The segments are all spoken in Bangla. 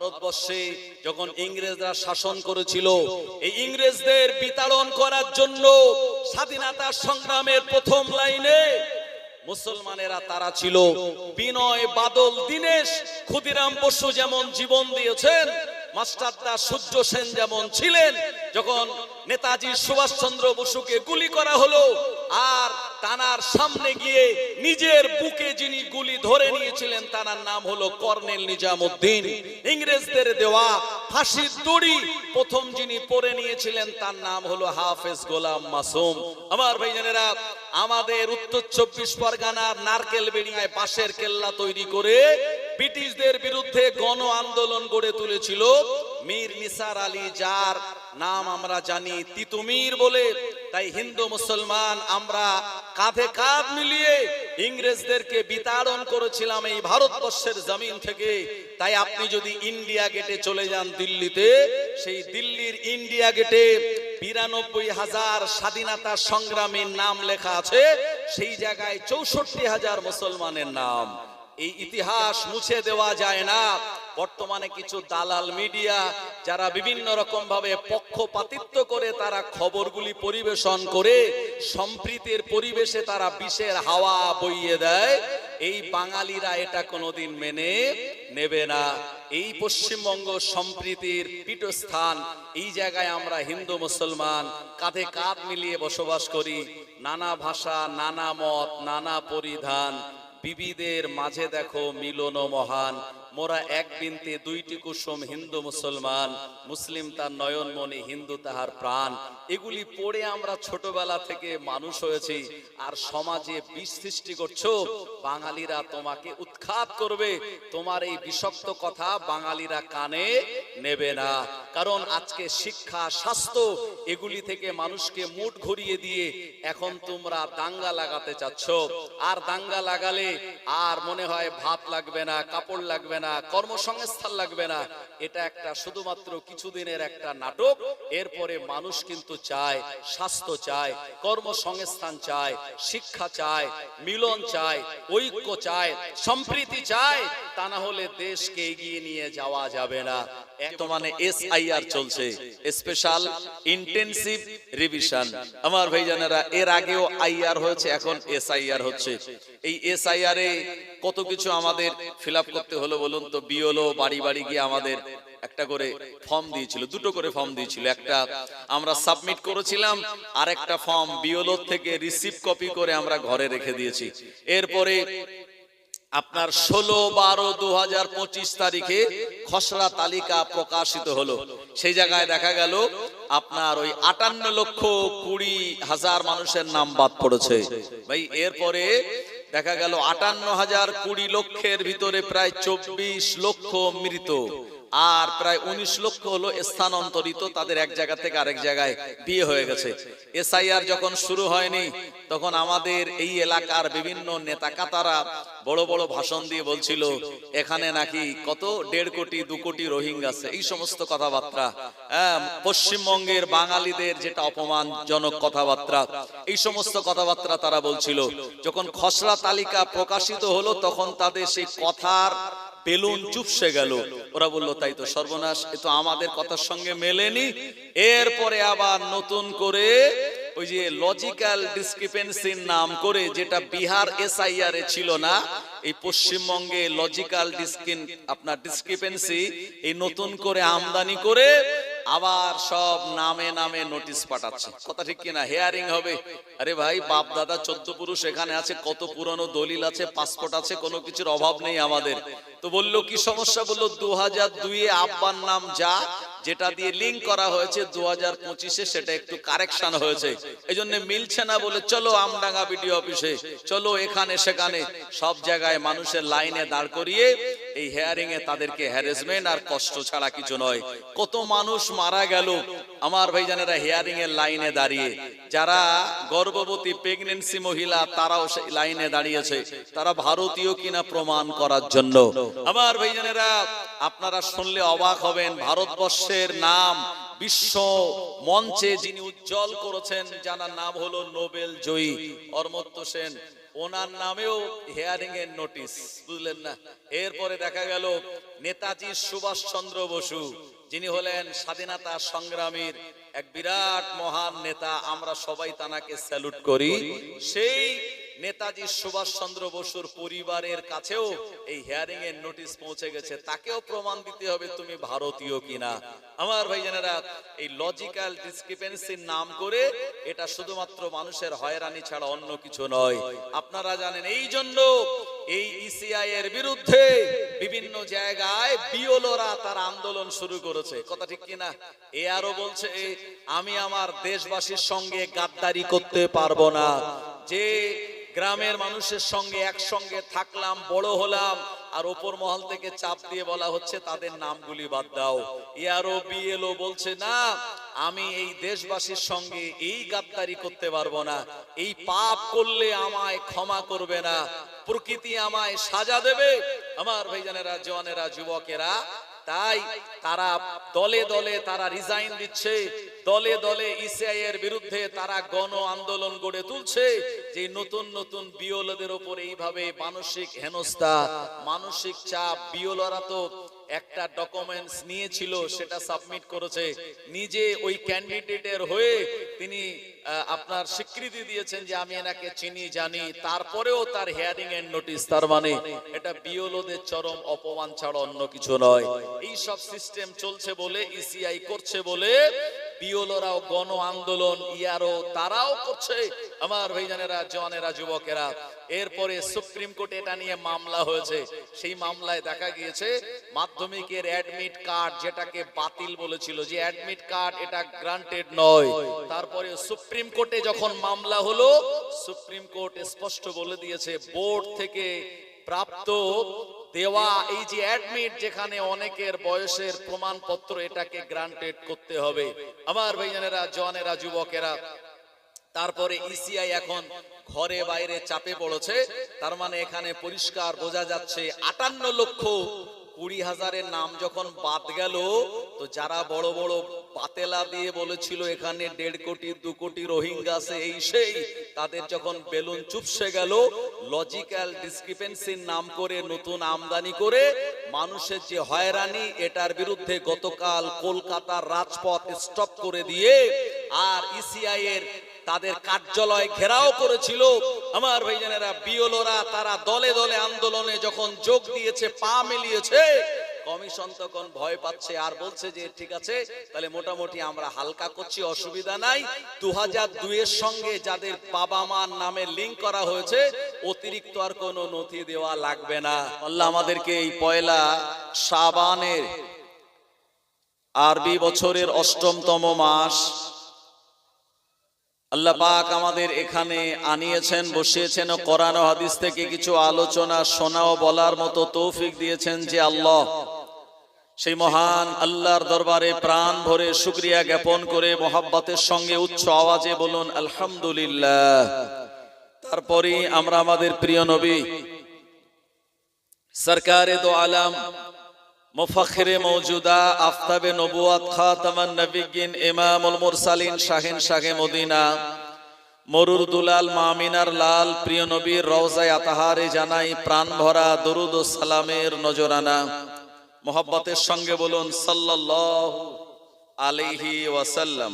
ভারতবর্ষে যখন ইংরেজরা শাসন করেছিল, এই ইংরেজদের বিতাড়ন করার জন্য স্বাধীনতা সংগ্রামের প্রথম লাইনে মুসলমানেরা তারা ছিল। বিনয় বাদল দীনেশ ক্ষুদিরাম বসু যেমন জীবন দিয়েছেন, মাস্টারদা সূর্য সেন যেমন ছিলেন, যখন নেতাজি সুভাষচন্দ্র বসুকে গুলি করা হলো আর তানার সামনে গিয়ে নিজের বুকে যিনি গুলি ধরে নিয়েছিলেন তার নাম হলো কর্নেল নিজামউদ্দিন। ইংরেজদের দেওয়া ফাঁসির দড়ি প্রথম যিনি পরে নিয়েছিলেন তার নাম হলো হাফেজ গোলাম মাসুম। আমার ভাইজানেরা, আমাদের উত্তর 24 পরগনার নারকেলবেড়িয়ায় বাঁশের কেল্লা তৈরি করে ব্রিটিশদের বিরুদ্ধে গণ আন্দোলন গড়ে তুলেছিল মীর নিসার আলী, যার নাম আমরা জানি তিতুমির বলে। তাই হিন্দু মুসলমান আমরা কাঁধে কাঁধ মিলিয়ে ইংরেজদেরকে বিতাড়ন করেছিলাম এই ভারতবর্ষের জমিন থেকে। তাই আপনি যদি ইন্ডিয়া গেটে চলে যান দিল্লিতে, সেই দিল্লির ইন্ডিয়া গেটে 92,000 স্বাধীনতা সংগ্রামীর নাম লেখা আছে, সেই জায়গায় 64,000 মুসলমানের নাম। এই ইতিহাস মুছে দেওয়া যায় না। বর্তমানে কিছু দালাল মিডিয়া যারা বিভিন্ন রকম ভাবে পক্ষপাতিত্ব করে তারা খবরগুলি পরিবেশন করে সম্প্রীতির পরিবেশে তারা বিষের হাওয়া বইয়ে দেয়, এই বাঙালিরা এটা কোনোদিন মেনে নেবে না। এই পশ্চিমবঙ্গ সম্প্রীতির পীঠস্থান, এই জায়গায় আমরা হিন্দু মুসলমান কাঁধে কাঁধ মিলিয়ে বসবাস করি। নানা ভাষা, নানা মত, নানা পরিধান, বিবিধের মাঝে দেখো মিলন মহান। মোরা এক বিনতে দুইটি কুসুম, হিন্দু মুসলমান, মুসলিম তার নয়নমণি, হিন্দু তাহার প্রাণ। এগুলি পড়ে আমরা ছোটবেলা থেকে মানুষ হয়েছি। আর সমাজে বিষ সৃষ্টি করছো, বাঙালিরা তোমাকে উৎখাত করবে। তোমার এই বিষাক্ত কথা বাঙালিরা কানে নেবে না। কারণ আজকে শিক্ষা, স্বাস্থ্য এগুলি থেকে মানুষকে মুড ঘুরিয়ে দিয়ে এখন তোমরা দাঙ্গা লাগাতে চাচ্ছ। আর দাঙ্গা লাগালে আর মনে হয় ভাত লাগবে না, কাপড় লাগবে না, কর্মসংস্থান লাগবে না। এটা একটা শুধুমাত্র কিছুদিনের একটা নাটক। এরপরে মানুষ কিন্তু চায় স্বাস্থ্য চায়, কর্মসংস্থান চায়, শিক্ষা চায়, মিলন চায়, ঐক্য চায়, সম্প্রীতি চায়। তা না হলে দেশকে এগিয়ে নিয়ে যাওয়া যাবে না। বর্তমানে SIR চলছে, স্পেশাল ইন্টেনসিভ রিভিশন। আমার ভাইজানেরা, এর আগেও IR হয়েছে, এখন SIR হচ্ছে। এই SIR এ কত কিছু আমাদের ফিল আপ করতে হলো বলুন তো। বিওলো বাড়ি বাড়ি গিয়ে আমাদের একটা করে ফর্ম দিয়েছিল, দুটো করে ফর্ম দিয়েছিল। একটা আমরা সাবমিট করেছিলাম, আর একটা ফর্ম বিওলো থেকে রিসিভ কপি করে আমরা ঘরে রেখে দিয়েছি। এরপরে আপনার 16/12/2025 তারিখে খসড়া তালিকা প্রকাশিত হলো। সেই জায়গায় দেখা গেল আপনার ওই 58,20,000 মানুষের নাম বাদ পড়েছে ভাই। এরপরে দেখা গেল 58,020 লক্ষের ভিতরে প্রায় 24 লক্ষ মৃত, আর প্রায় 19 লক্ষ হলো স্থানান্তরিত, তাদের এক জায়গা থেকে আরেক জায়গায় বিয়ে হয়ে গেছে। SIR যখন শুরু হয়নি তখন আমাদের এই এলাকার বিভিন্ন নেতা কাতারা বড় বড় ভাষণ দিয়ে বলছিল এখানে নাকি কত 1.5 কোটি 2 কোটি রোহিঙ্গা আছে, এই সমস্ত কথাবার্তা। পশ্চিমবঙ্গের বাঙালিদের যেটা অপমানজনক কথাবার্তা, এই সমস্ত কথাবার্তা তারা বলছিল। যখন খসড়া তালিকা প্রকাশিত হলো তখন তাদের সেই কথার বেলুন চুপসে গেল। ওরা বলল তাই তো সর্বনাশ, এ তো আমাদের কথার সঙ্গে মেলেনি। এরপরে আবার নতুন করে ওই যে লজিক্যাল ডিসক্রিপেন্সির নাম করে, যেটা বিহার SIR এ ছিল না, এই পশ্চিমবঙ্গে লজিক্যাল ডিসক্রিপেন্সি এই নতুন করে আমদানি করে আবার সব নামে নামে নোটিশ পাঠাচ্ছে। কথা ঠিক কিনা? হেয়ারিং হবে। আরে ভাই, বাপ দাদা 14 পুরুষ এখানে আছে, কত পুরনো দলিল আছে, পাসপোর্ট আছে, কোনো কিছুর অভাব নেই আমাদের। তো বললো কি সমস্যা? বললো 2002 এ আব্বার নাম যা, যেটা দিয়ে লিংক করা হয়েছে 2025-এ সেটা একটু কারেকশন হয়েছে, এই জন্য মিলছে না। বলে চলো আমডাঙ্গা বিডিও অফিসে, চলো এখানে সেখানে, সব জায়গায় মানুষের লাইনে দাঁড় করিয়ে এই হেয়ারিং এ তাদেরকে হ্যারাসমেন্ট আর কষ্ট ছাড়া কিছু নয়। কত মানুষ মারা গেল আমার ভাইজানেরা হিয়ারিং এর লাইনে দাঁড়িয়ে। যারা গর্ভবতী প্রেগন্যান্সি মহিলা তারাও সেই লাইনে দাঁড়িয়েছে, তারা ভারতীয় কিনা প্রমাণ করার জন্য। আমার ভাইজানেরা, আপনারা শুনলে অবাক হবেন, ভারতবর্ষের নাম বিশ্ব মঞ্চে যিনি উজ্জ্বল করেছেন, যার নাম হলো নোবেল জয়ী অমর্ত্য সেন, ওনার নামেও হিয়ারিং এর নোটিশ, বুঝলেন না। এরপরে দেখা গেল নেতাজি সুভাষ চন্দ্র বসু, যিনি হলেন স্বাধীনতা সংগ্রামীর এক বিরাট মহান নেতা, আমরা সবাই তানাকে স্যালুট করি। সেই নেতাজি সুভাষ চন্দ্র বসুর পরিবারের কাছেও এই হিয়ারিং এর নোটিশ পৌঁছে গেছে, তাকেও প্রমাণ দিতে হবে তুমি ভারতীয় কিনা। আমার ভাইজানেরা, এই লজিক্যাল ডিসক্রিপেন্সির নাম করে এটা শুধুমাত্র মানুষের হয়রানি ছাড়া অন্য কিছু নয়। আপনারা জানেন এই জন্য এই ইসিআই এর বিরুদ্ধে বিভিন্ন জায়গায় বিওলোরা তার আন্দোলন শুরু করেছে, কথা ঠিক কিনা। এ আরো বলছে আমি আমার দেশবাসীর সঙ্গে গাদ্দারি করতে পারবো না, যে গ্রামের মানুষের সঙ্গে একসঙ্গে থাকলাম, বড় হলাম, আর ওপর মহল থেকে চাপ দিয়ে বলা হচ্ছে তাদের নামগুলি বাদ দাও। ইয়ারও বিএলও বলছে না, আমি এই দেশবাসীর সঙ্গে এই গাদ্দারি করতে পারবো না, এই পাপ করলে আমায় ক্ষমা করবে না, প্রকৃতি আমায় সাজা দেবে। আমার ভাইজানেরা, জওয়ানেরা, যুবকেরা, তাই তারা দলে দলে তারা রিজাইন দিচ্ছে, দলে দলে ইসিআই এর বিরুদ্ধে তারা গণ আন্দোলন গড়ে তুলছে, যে নতুন নতুন বিওলদের উপর এইভাবে মানসিক হেনস্থা, মানসিক চাপ। বিওলরা তো একটা ডকুমেন্টস নিয়েছিল, সেটা সাবমিট করেছে, নিজে ওই ক্যান্ডিডেটের হয়ে তিনি আপনার স্বীকৃতি দিয়েছেন যে আমি এনাকে চিনি জানি, তারপরেও তার হিয়ারিং এর নোটিশ। তার মানে এটা বিওলদের চরম অপমান ছাড়া অন্য কিছু নয়। এই সব সিস্টেম চলছে বলে, ইসিআই করছে বলে, বিওলরাও গণ আন্দোলন ইয়ারও তারাও করছে। আমার ভাইজানেরা, জওয়ানেরা, যুবকেরা, এরপরে সুপ্রিম কোর্টে এটা নিয়ে মামলা হয়েছে। সেই মামলায় দেখা গিয়েছে মাধ্যমিকের অ্যাডমিট কার্ড, যেটাকে বাতিল বলেছিল, যে অ্যাডমিট কার্ড এটা গ্রান্টেড নয়। তারপরে সুপ্রিম কোর্টে যখন মামলা হলো, সুপ্রিম কোর্ট স্পষ্ট বলে দিয়েছে বোর্ড থেকে প্রাপ্ত দেওয়া এই যে অ্যাডমিট, যেখানে অনেকের বয়সের প্রমাণপত্র, এটাকে গ্রান্টেড করতে হবে। আমার ভাইজানেরা, জওয়ানেরা, যুবকেরা, তারপরে ইসিআই এখন ঘরে বাইরে চাপে পড়েছে। তার মানে এখানে পরিষ্কার বোঝা যাচ্ছে 58,20,000 নাম যখন বাদ গেল, তো যারা বড় বড় পাতেলা দিয়ে বলেছিল এখানে 1.5 কোটি 2 কোটি রোহিঙ্গা আছে, এই সেই, তাদের যখন বেলুন চুপসে গেল, লজিক্যাল ডিসক্রিপেন্সির নাম করে নতুন আমদানি করে মানুষের যে হয়রানি, এটার বিরুদ্ধে গতকাল কলকাতার রাজপথ স্টপ করে দিয়ে আর ইসিআই এর তাদের কার্যালয় ঘেরাও করেছিল। আমার ভাইজানেরা, বিওলোরা তারা দলে দলে আন্দোলনে যখন যোগ দিয়েছে, পা মিলিয়েছে, কমিশন তখন ভয় পাচ্ছে আর বলছে যে ঠিক আছে, তাহলে মোটামুটি আমরা হালকা করছি, অসুবিধা নাই। 2002 এর সঙ্গে যাদের বাবা মার নামে লিংক করা হয়েছে, অতিরিক্ত আর কোনো নথি দেওয়া লাগবে না। আল্লাহ আমাদেরকে এই পয়লা শাবানের আরবি বছরের 8তম মাস আল্লাহ পাক আমাদের এখানে আনিয়েছেন, বসিয়েছেন, ও কোরআন ও হাদিস থেকে কিছু আলোচনা শোনা ও বলার মতো তৌফিক দিয়েছেন। যে আল্লাহ, সেই মহান আল্লাহর দরবারে প্রাণ ভরে শুকরিয়া জ্ঞাপন করে মোহাব্বতের সঙ্গে উচ্চ আওয়াজে বলুন আলহামদুলিল্লাহ। তারপরে আমরা আমাদের প্রিয় নবী সরকারে দো আলম, মুফাখিরে মওজুদা, আফতাবে নবুয়াত, খাতামান নবিয়্যিন, ইমামুল মুরসালিন, শাহিন শাহে মদিনা, মরুর দুলাল, মামিনার লাল, প্রিয় নবীর রওজায়ে আতাহারে জানাই প্রাণ ভরা দরুদ ও সালামের নজরানা। মোহাব্বতের সঙ্গে বলুন সাল্লাল্লাহু আলাইহি ওয়াসাল্লাম।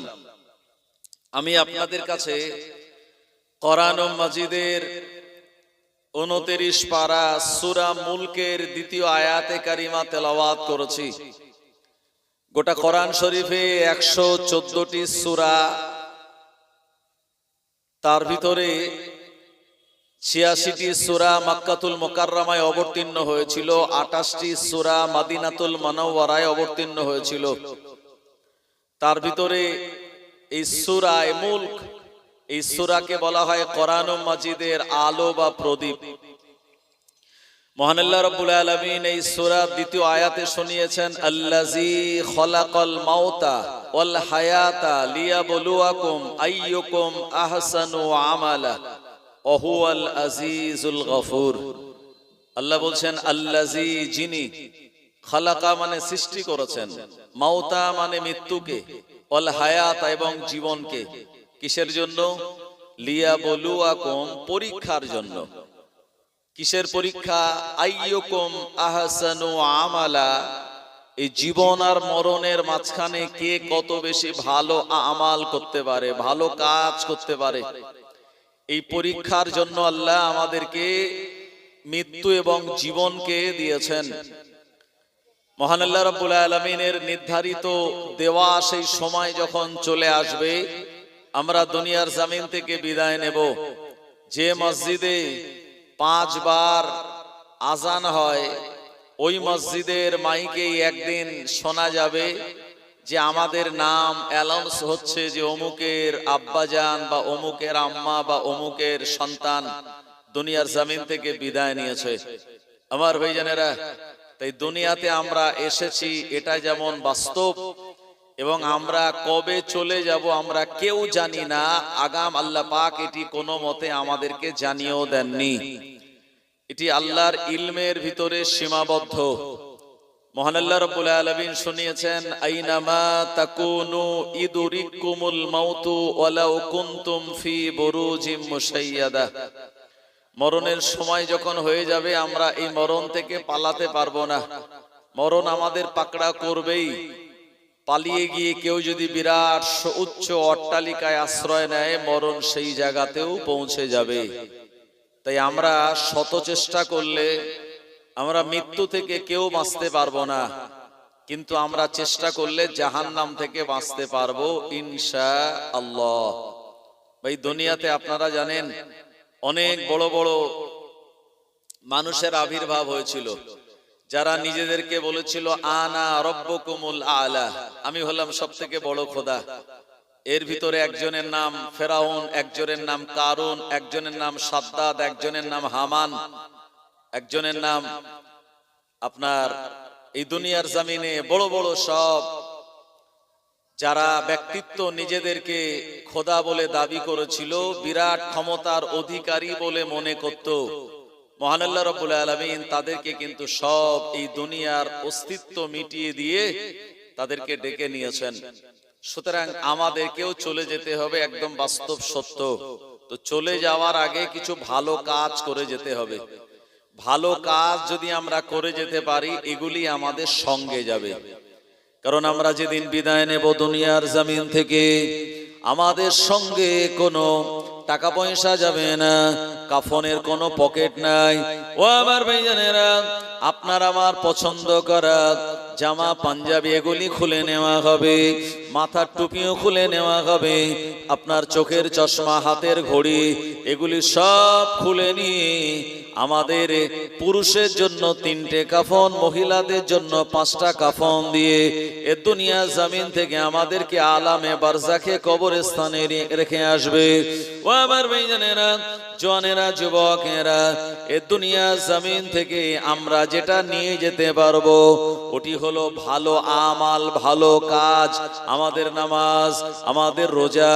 আমি আপনাদের কাছে কোরআন মাজিদের 29 পারা সূরা মুলকের 2য় আয়াতে কারিমা তেলাওয়াত করেছি। গোটা কোরআন শরীফে 114টি সূরা, তার ভিতরে 86টি সূরা মক্কাতুল মুকাররমায় অবতীর্ণ হয়েছিল, 28টি সূরা মদিনাতুল মুনাওয়ারায় অবতীর্ণ হয়েছিল। তার ভিতরে এই সূরা মুলক, এই সূরাকে বলা হয় কোরআন মাজিদের আলো বা প্রদীপ। মহান আল্লাহ রাব্বুল আলামিন এই সূরার 2য় আয়াতে শুনিয়েছেন আল্লাযী খলাকাল মাউতা ওয়াল হায়াতা লিয়াবলুয়াকুম আইয়ুকুম আহসানু আমালা ওয়া হুয়াল আজিজুল গফুর। আল্লাহ বলছেন আল্লাযী, যিনি, খালাকা মানে সৃষ্টি করেছেন, মাউতা মানে মৃত্যুকে, ওয়াল হায়াত এবং জীবনকে। কিসের জন্য? লিয়াবলুয়াকুম, পরীক্ষার জন্য। কিসের পরীক্ষা? আইয়ুকুম আহসানু আমালা, এই জীবন আর মরণের মাঝখানে কে কত বেশি ভালো আমাল করতে পারে, ভালো কাজ করতে পারে। এই পরীক্ষার জন্য আল্লাহ আমাদেরকে মৃত্যু এবং জীবনকে দিয়েছেন। মহান আল্লাহ রাব্বুল আলামিনের নির্ধারিত দেওয়া সেই সময় যখন চলে আসবে, আমরা দুনিয়ার জমিন থেকে বিদায় নেব। যে মসজিদে 5 বার আজান হয়, ওই মসজিদের মাইকেই একদিন শোনা যাবে যে আমাদের নাম অ্যানাউন্স হচ্ছে যে অমুকের আব্বাজান বা অমুকের আম্মা বা অমুকের সন্তান দুনিয়ার জমিন থেকে বিদায় নিয়েছে। আমার ভাইজানেরা, তাই দুনিয়াতে আমরা এসেছি এটা যেমন বাস্তব, এবং আমরা কবে চলে যাব আমরা কেউ জানি না। আগাম আল্লাহ পাক এটি কোনো মতে আমাদেরকে জানিয়েও দেননি। এটি আল্লাহর ইলমের ভিতরে সীমাবদ্ধ। মহান আল্লাহ রাব্বুল আলামিন শুনিয়েছেন, আইনামা তাকুনু ইদুরিকুমুল মাউতু ওয়ালাউ কুনতুম ফি বুরুজিম মুশাইয়াদা। মরণের সময় যখন হয়ে যাবে আমরা এই মরণ থেকে পালাতে পারবো না। মরণ আমাদের পাকড়া করবেই। পালিয়ে গিয়ে কেউ যদি বিরাট উচ্চ অট্টালিকায় আশ্রয় নেয়, মরণ সেই জায়গাতেও পৌঁছে যাবে। তাই আমরা শত চেষ্টা করলে আমরা মৃত্যু থেকে কেউ বাঁচতে পারবো না, কিন্তু আমরা চেষ্টা করলে জাহান্নাম থেকে বাঁচতে পারবো ইনশাআল্লাহ। ভাই, দুনিয়াতে আপনারা জানেন অনেক বড় বড় মানুষের আবির্ভাব হয়েছিল, যারা নিজেদেরকে বলেছিল আনা রব্বুকুমুল আলা, আমি হলাম সবথেকে বড় খোদা। এর ভিতরে একজনের নাম ফেরাউন, একজনের নাম কারুন, একজনের নাম সাদ্দাদ, একজনের নাম হামান, একজনের নাম আপনার এই দুনিয়ার জমিনে বড় বড় সব যারা ব্যক্তিত্ব নিজেদেরকে খোদা বলে দাবি করেছিল, বিরাট ক্ষমতার অধিকারী বলে মনে করত, মহান আল্লাহ রাব্বুল আলামিন তাদেরকে কিন্তু সব এই দুনিয়ার অস্তিত্ব মিটিয়ে দিয়ে তাদেরকে ডেকে নিয়েছেন। সুতরাং আমাদেরকেও চলে যেতে হবে, একদম বাস্তব সত্য। তো চলে যাওয়ার আগে কিছু ভালো কাজ করে যেতে হবে। ভালো কাজ যদি আমরা করে যেতে পারি, এগুলি আমাদের সঙ্গে যাবে। কারণ আমরা যেদিন বিদায় নেব দুনিয়ার জমিন থেকে, আমাদের সঙ্গে কোনো টাকা পয়সা যাবে না, কাফনের কোনো পকেট নাই। ও আমার ভাইজানেরা, আপনার আমার পছন্দ করা জামা পাঞ্জাবি এগুলি খুলে নেওয়া হবে, মাথার টুপিও খুলে নেওয়া হবে, আপনার চোখের চশমা, হাতের ঘড়ি এগুলি সব খুলে নিয়ে আমাদের পুরুষের জন্য 3টে কাফন, মহিলাদের জন্য 5টা কাফন দিয়ে এ দুনিয়া জমিন থেকে আমাদেরকে আলামে বারজাখে কবরস্থানে রেখে আসবে। ও আমার ভাইজানেরা, জওয়ানেরা, যুবকেরা, এ দুনিয়া জমিন থেকে আমরা যেটা নিয়ে যেতে পারবো ওটি হলো ভালো আমাল, ভালো কাজ। আমাদের নামাজ, আমাদের রোজা,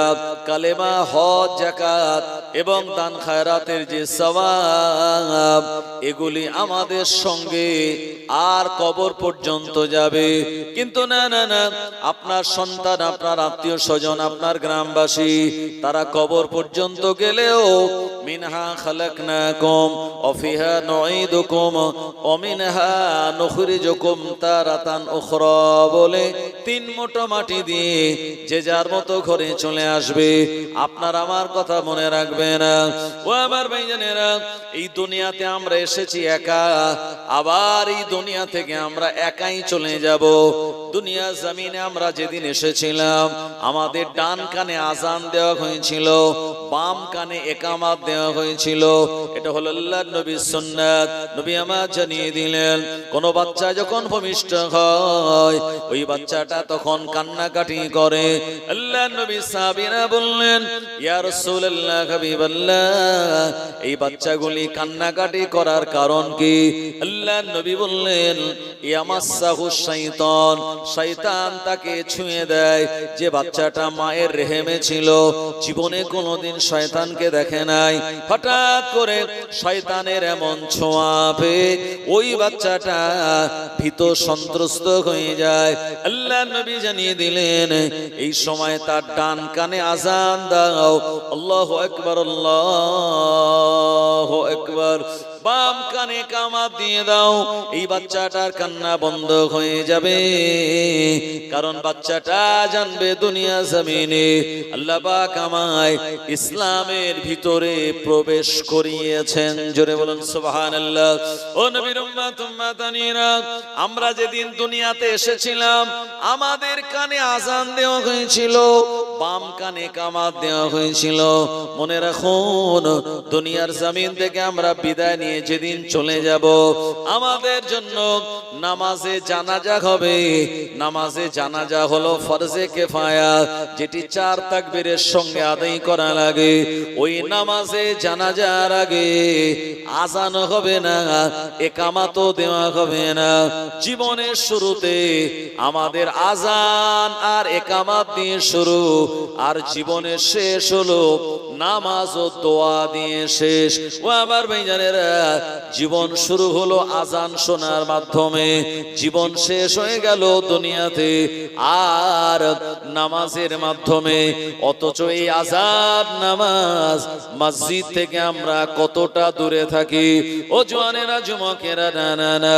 কালেমা, হজ, যাকাত এবং দান খায়রাতের যে সওয়াব, এগুলি আমাদের সঙ্গে আর কবর পর্যন্ত যাবে। কিন্তু না না না, আপনার সন্তান, আপনার আত্মীয় স্বজন, আপনার গ্রামবাসী, তারা কবর পর্যন্ত গেলেও মিনহা খালাকনাকুম ওয়া ফিহা নুঈদুকুম ওয়া মিনহা নুখরিজুকুম তারাতান উখরা বলে 3 মুঠো মাটি দিয়ে যে যার মতো ঘরে চলে আসবে। আপনার আমার কথা মনে রাখবেন। ও আমার ভাইজানেরা, এই দুনিয়াতে আমরা এসেছি একা, আবার এই দুনিয়া থেকে আমরা একাই চলে যাব। দুনিয়া জমিনে আমরা যেদিন এসেছিলাম, আমাদের ডান কানে আজান দেওয়া হয়েছিল, বাম কানে একামাত দেওয়া হয়েছিল। এটা হলো আল্লাহর নবীর সুন্নাত। নবী আমার জানিয়ে দিলেন, কোন বাচ্চা যখন ভূমিষ্ঠ হয়, ওই বাচ্চাটা তখন কান্নাকাটি করে। আল্লাহর নবী সাহাবীরা বললেন, ইয়া রাসূলুল্লাহ, হাবিবাল্লাহ, এই বাচ্চাগুলি কান্নাকাটি করার কারণ কি? আল্লাহর নবী বললেন, ইয়ামাসসাহু শাইতান, শয়তান তাকে ছুঁয়ে দেয়। যে বাচ্চাটা মায়ের রেহেমে ছিল, জীবনে কোনোদিন শয়তানকে দেখে নাই, হঠাৎ করে শয়তানের এমন ছোঁয়া পেয়ে ওই বাচ্চাটা ভীত সন্ত্রস্ত হয়ে যায়। আল্লাহ নবী জানিয়ে দিলেন এই সময় তার ডান কানে আজান দাও, আল্লাহু আকবার আল্লাহু আকবার, বাম কানে কামাত দিয়ে দাও, এই বাচ্চাটার কান্না বন্ধ হয়ে যাবে। কারণ বাচ্চাটা জানবে দুনিয়া জমিনে আল্লাহ পাক আমায় ইসলামের ভিতরে প্রবেশ করিয়েছেন। জোরে বলুন সুবহানাল্লাহ। ও নবীর উম্মত উম্মাতানিরা, আমরা যেদিন দুনিয়াতে এসেছিলাম আমাদের কানে আজান দেওয়া হয়েছিল, বাম কানে কামাত দেওয়া হয়েছিল। মনে রাখুন দুনিয়ার জমিন থেকে আমরা বিদায় নিয়ে যেদিন চলে যাব আমাদের জন্য নামাজে জানাজা হবে। নামাজে জানাজা হলো ফরজে কিফায়া, যেটি 4 তাকবীরের সঙ্গে আদায় করা লাগে। ওই নামাজে জানাজার আগে আজান হবে না, ইকামাতও দেওয়া হবে না। জীবনের শুরুতে আমাদের আজান আর ইকামাত দিয়ে শুরু, আর জীবনের শেষ হলো নামাজ ও দোয়া দিয়ে শেষ। ও আমার ভাইজানেরা, জীবন শুরু হলো আজান শোনার মাধ্যমে, জীবন শেষ হয়ে গেল দুনিয়াতে আর নামাজের মাধ্যমে। অথচ এই আজান নামাজ মসজিদ থেকে আমরা কতটা দূরে থাকি। ও জওয়ানেরা যুবকেরা, না না না,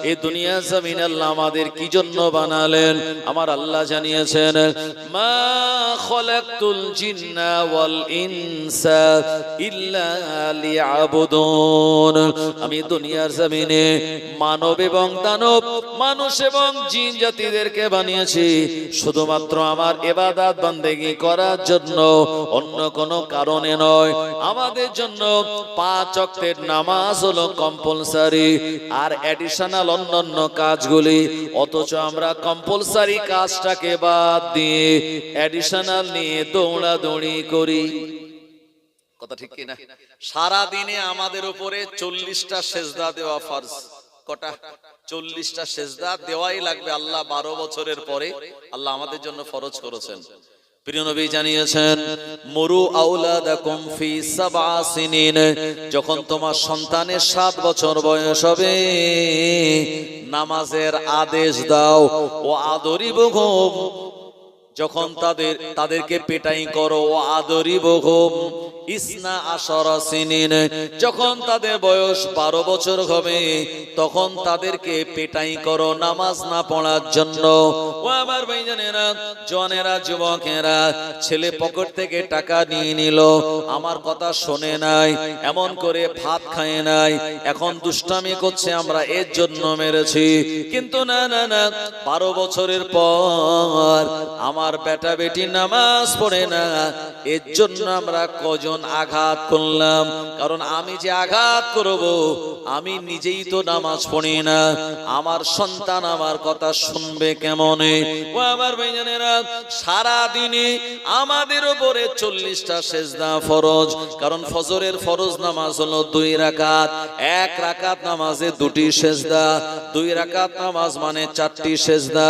এই দুনিয়া জমিন আল্লাহ আমাদের কি জন্য বানালেন? আমার আল্লাহ জানিয়েছেন, মা খলাকতুল জিন্না ওয়াল ইনসা ইল্লা লিয়াবুদুন। আমি দুনিয়ার জমিনে মানব এবং দানব, মানুষ এবং জিন জাতিদেরকে বানিয়েছি শুধুমাত্র আমার ইবাদত বান্দেগি করার জন্য, অন্য কোনো কারণে নয়। আমাদের জন্য 5 ওয়াক্তের নামাজ হলো কম্পালসারি, আর এডিশনাল অন্যান্য কাজগুলি। অথচ আমরা কম্পালসারি কাজটাকে বাদ দিয়ে এডিশনাল নিয়ে দৌড়াদৌড়ি করি। কথা ঠিক কি না? সারা দিনে আমাদের উপরে 40টা সেজদা দেওয়া ফরজ। কটা? 40টা সেজদা দেওয়াই লাগবে। আল্লাহ 12 বছরের পরে আল্লাহ আমাদের জন্য ফরজ করেছেন। প্রিয় নবী জানিয়েছেন, মুরু আওলাদাকুম ফি 7 সিনিন, যখন তোমার সন্তানের 7 বছর বয়স হবে নামাজের আদেশ দাও। ও আদরিবহুম, যখন তাদেরকে পেটাই করো। ও আদরিবহুম ইসনা আশরা সিনিন, যখন তাদের বয়স 12 বছর হবে তখন তাদেরকে পেটাই করো নামাজ না পড়ার জন্য। ও আমার ভাইজানেরা, জওয়ানেরা, যুবকেরা, ছেলে পকেট থেকে টাকা নিয়ে নিল, আমার কথা শোনে নাই, এমন করে ভাত খায় নাই, এখন দুষ্টামি করছে, আমরা এর জন্য মেরেছি। কিন্তু না না না, 12 বছরের পর আমার বেটা বেটি নামাজ পড়ে না, এর জন্য আমরা কজন আঘাত করলাম। কারণ আমি যে আঘাত করব, আমি নিজেই তো নামাজ পড়ি না, আমার সন্তান আমার কথা শুনবে কেমনে? ও আমার ভাইজানেরা, সারা দিনে আমাদের উপরে 40টা সেজদা ফরজ। কারণ ফজরের ফরজ নামাজ হলো 2 রাকাত, 1 রাকাত নামাজে 2টি সেজদা, 2 রাকাত নামাজ মানে 4টি সেজদা।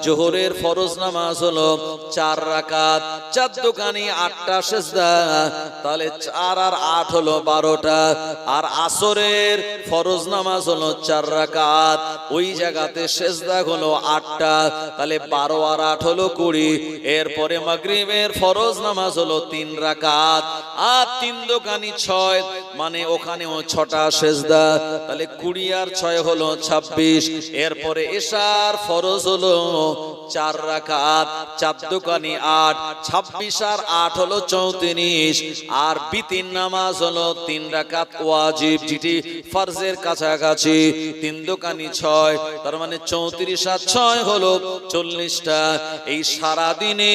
জোহরের ফরজ নামাজ হলো 4 রাকাত, 4 দুকানি 8টা সেজদা, তাহলে 4 আর 8 হলো 12টা। আর আসরের ফরজ নামাজ হলো 4 রাকাত, ওই জায়গাতে সেজদা হলো 8টা, তাহলে 12 আর 8 হলো 20। এরপরে মাগরিবের ফরজ নামাজ হলো 3 রাকাত, আর 3 দুকানি 6, মানে ওখানেও 6টা সেজদা, তাহলে 20 আর 6 হলো 26। এরপরে এশার ফরজ হলো 4 রাকাত, 4 দুকানি 8, 26 আর 8 হলো 34। আর বিতির নামাজ হলো 3 রাকাত ওয়াজিব, যেটি ফরজের কাছাকাছি, 3 দুকানি 6, তার মানে 34 আর 6 হলো 40টা। এই সারা দিনে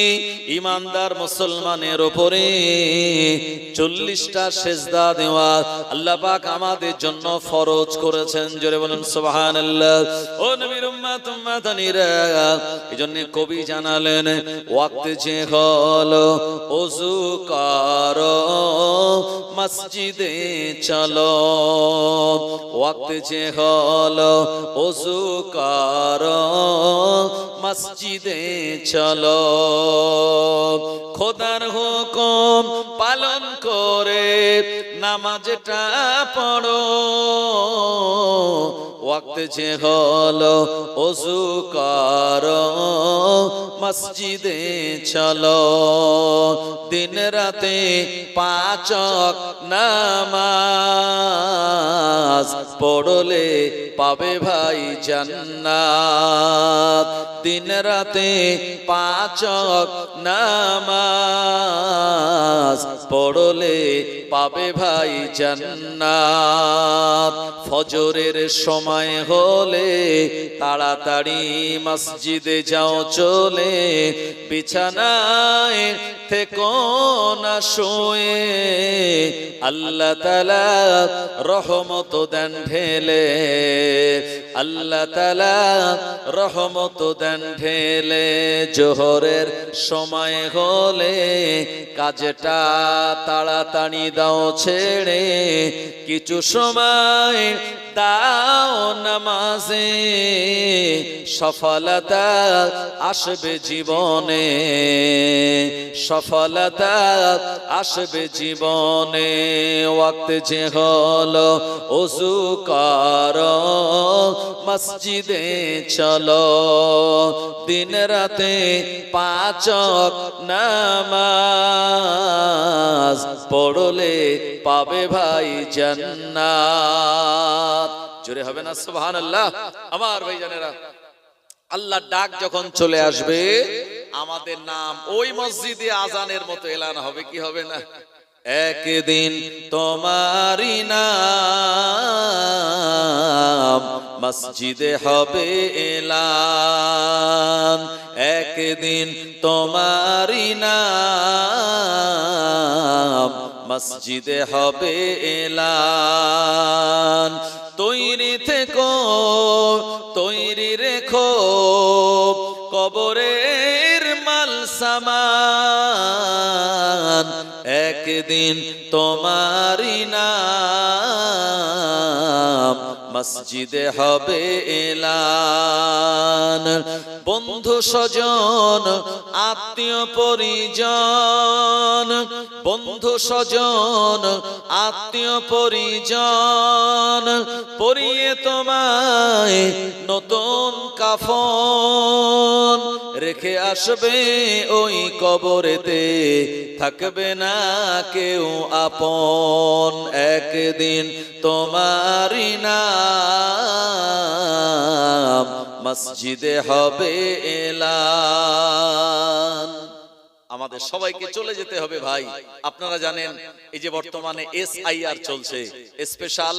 ইমানদার মুসলমানের উপরে 40টা সেজদা দেওয়া আল্লাহ পাক আমাদের জন্য ফরজ করেছেন। জোরে বলুন সুবহানাল্লাহ। ও নবীর উম্মত উম্মাতানিরা, জন্য কবি জানালেন ওয়াক্ত যে হলো ওযু করো মসজিদে চলো, ওয়াক্ত যে হলো ওযু করো মসজিদে চলো, খোদার হুকুম পালন করে নামাজটা পড়ো, ওয়াক্ত যে হলো ওযু করো মসজিদে চলো, দিন রাতে 5 ওয়াক্ত নামাজ পড়লে পাবে ভাই জান্নাত, দিন রাতে 5 ওয়াক্ত নামাজ পড়লে পাবে ভাই জান্নাত, ফজরের সময় হলে তাড়াতাড়ি মসজিদে যাও চলে, বিছানায় থেকো না শুয়ে, আল্লাহ তাআলা রহমত দেন ঢেলে, আল্লাহ তাআলা রহমত দেন ঢেলে, জোহরের সময় হলে কাজটা তাড়াতাড়ি দাও ছেড়ে, কিছু সময় দাও নামাজে, সফলতা আসবে জীবনে, সফলতা আসবে জীবনে, ওয়াক্ত যে হলো ওযু করো মসজিদে চলো, দিন রাতে 5 ওয়াক্ত নামাজ পড়লে পাবে ভাই জান্নাত। জোরে হবে না সুবহানাল্লাহ? আমার ভাইজানেরা, আল্লাহর ডাক যখন চলে আসবে আমাদের নাম ওই মসজিদে আজানের মতো এলান হবে, কি হবে না? একদিন তোমারি নাম মসজিদে হবে এলান, একদিন তোমারি নাম মসজিদে হবে এলান, তৈরি থেকো তৈরি রেখো কবরের মাল সামান, একদিন তোমারি নাম মসজিদে হবে এলান, বন্ধু স্বজন আত্মীয় পরিজন, বন্ধু স্বজন আত্মীয় পরিজন পরিয়ে তোমায় নতুন কাফন রেখে আসবে ওই কবরেতে, থাকবে না কেউ আপন, একদিন তোমারি নাম মসজিদে হবে এলান। আমাদের সবাইকে চলে যেতে হবে ভাই। আপনারা জানেন এই যে বর্তমানে SIR চলছে, স্পেশাল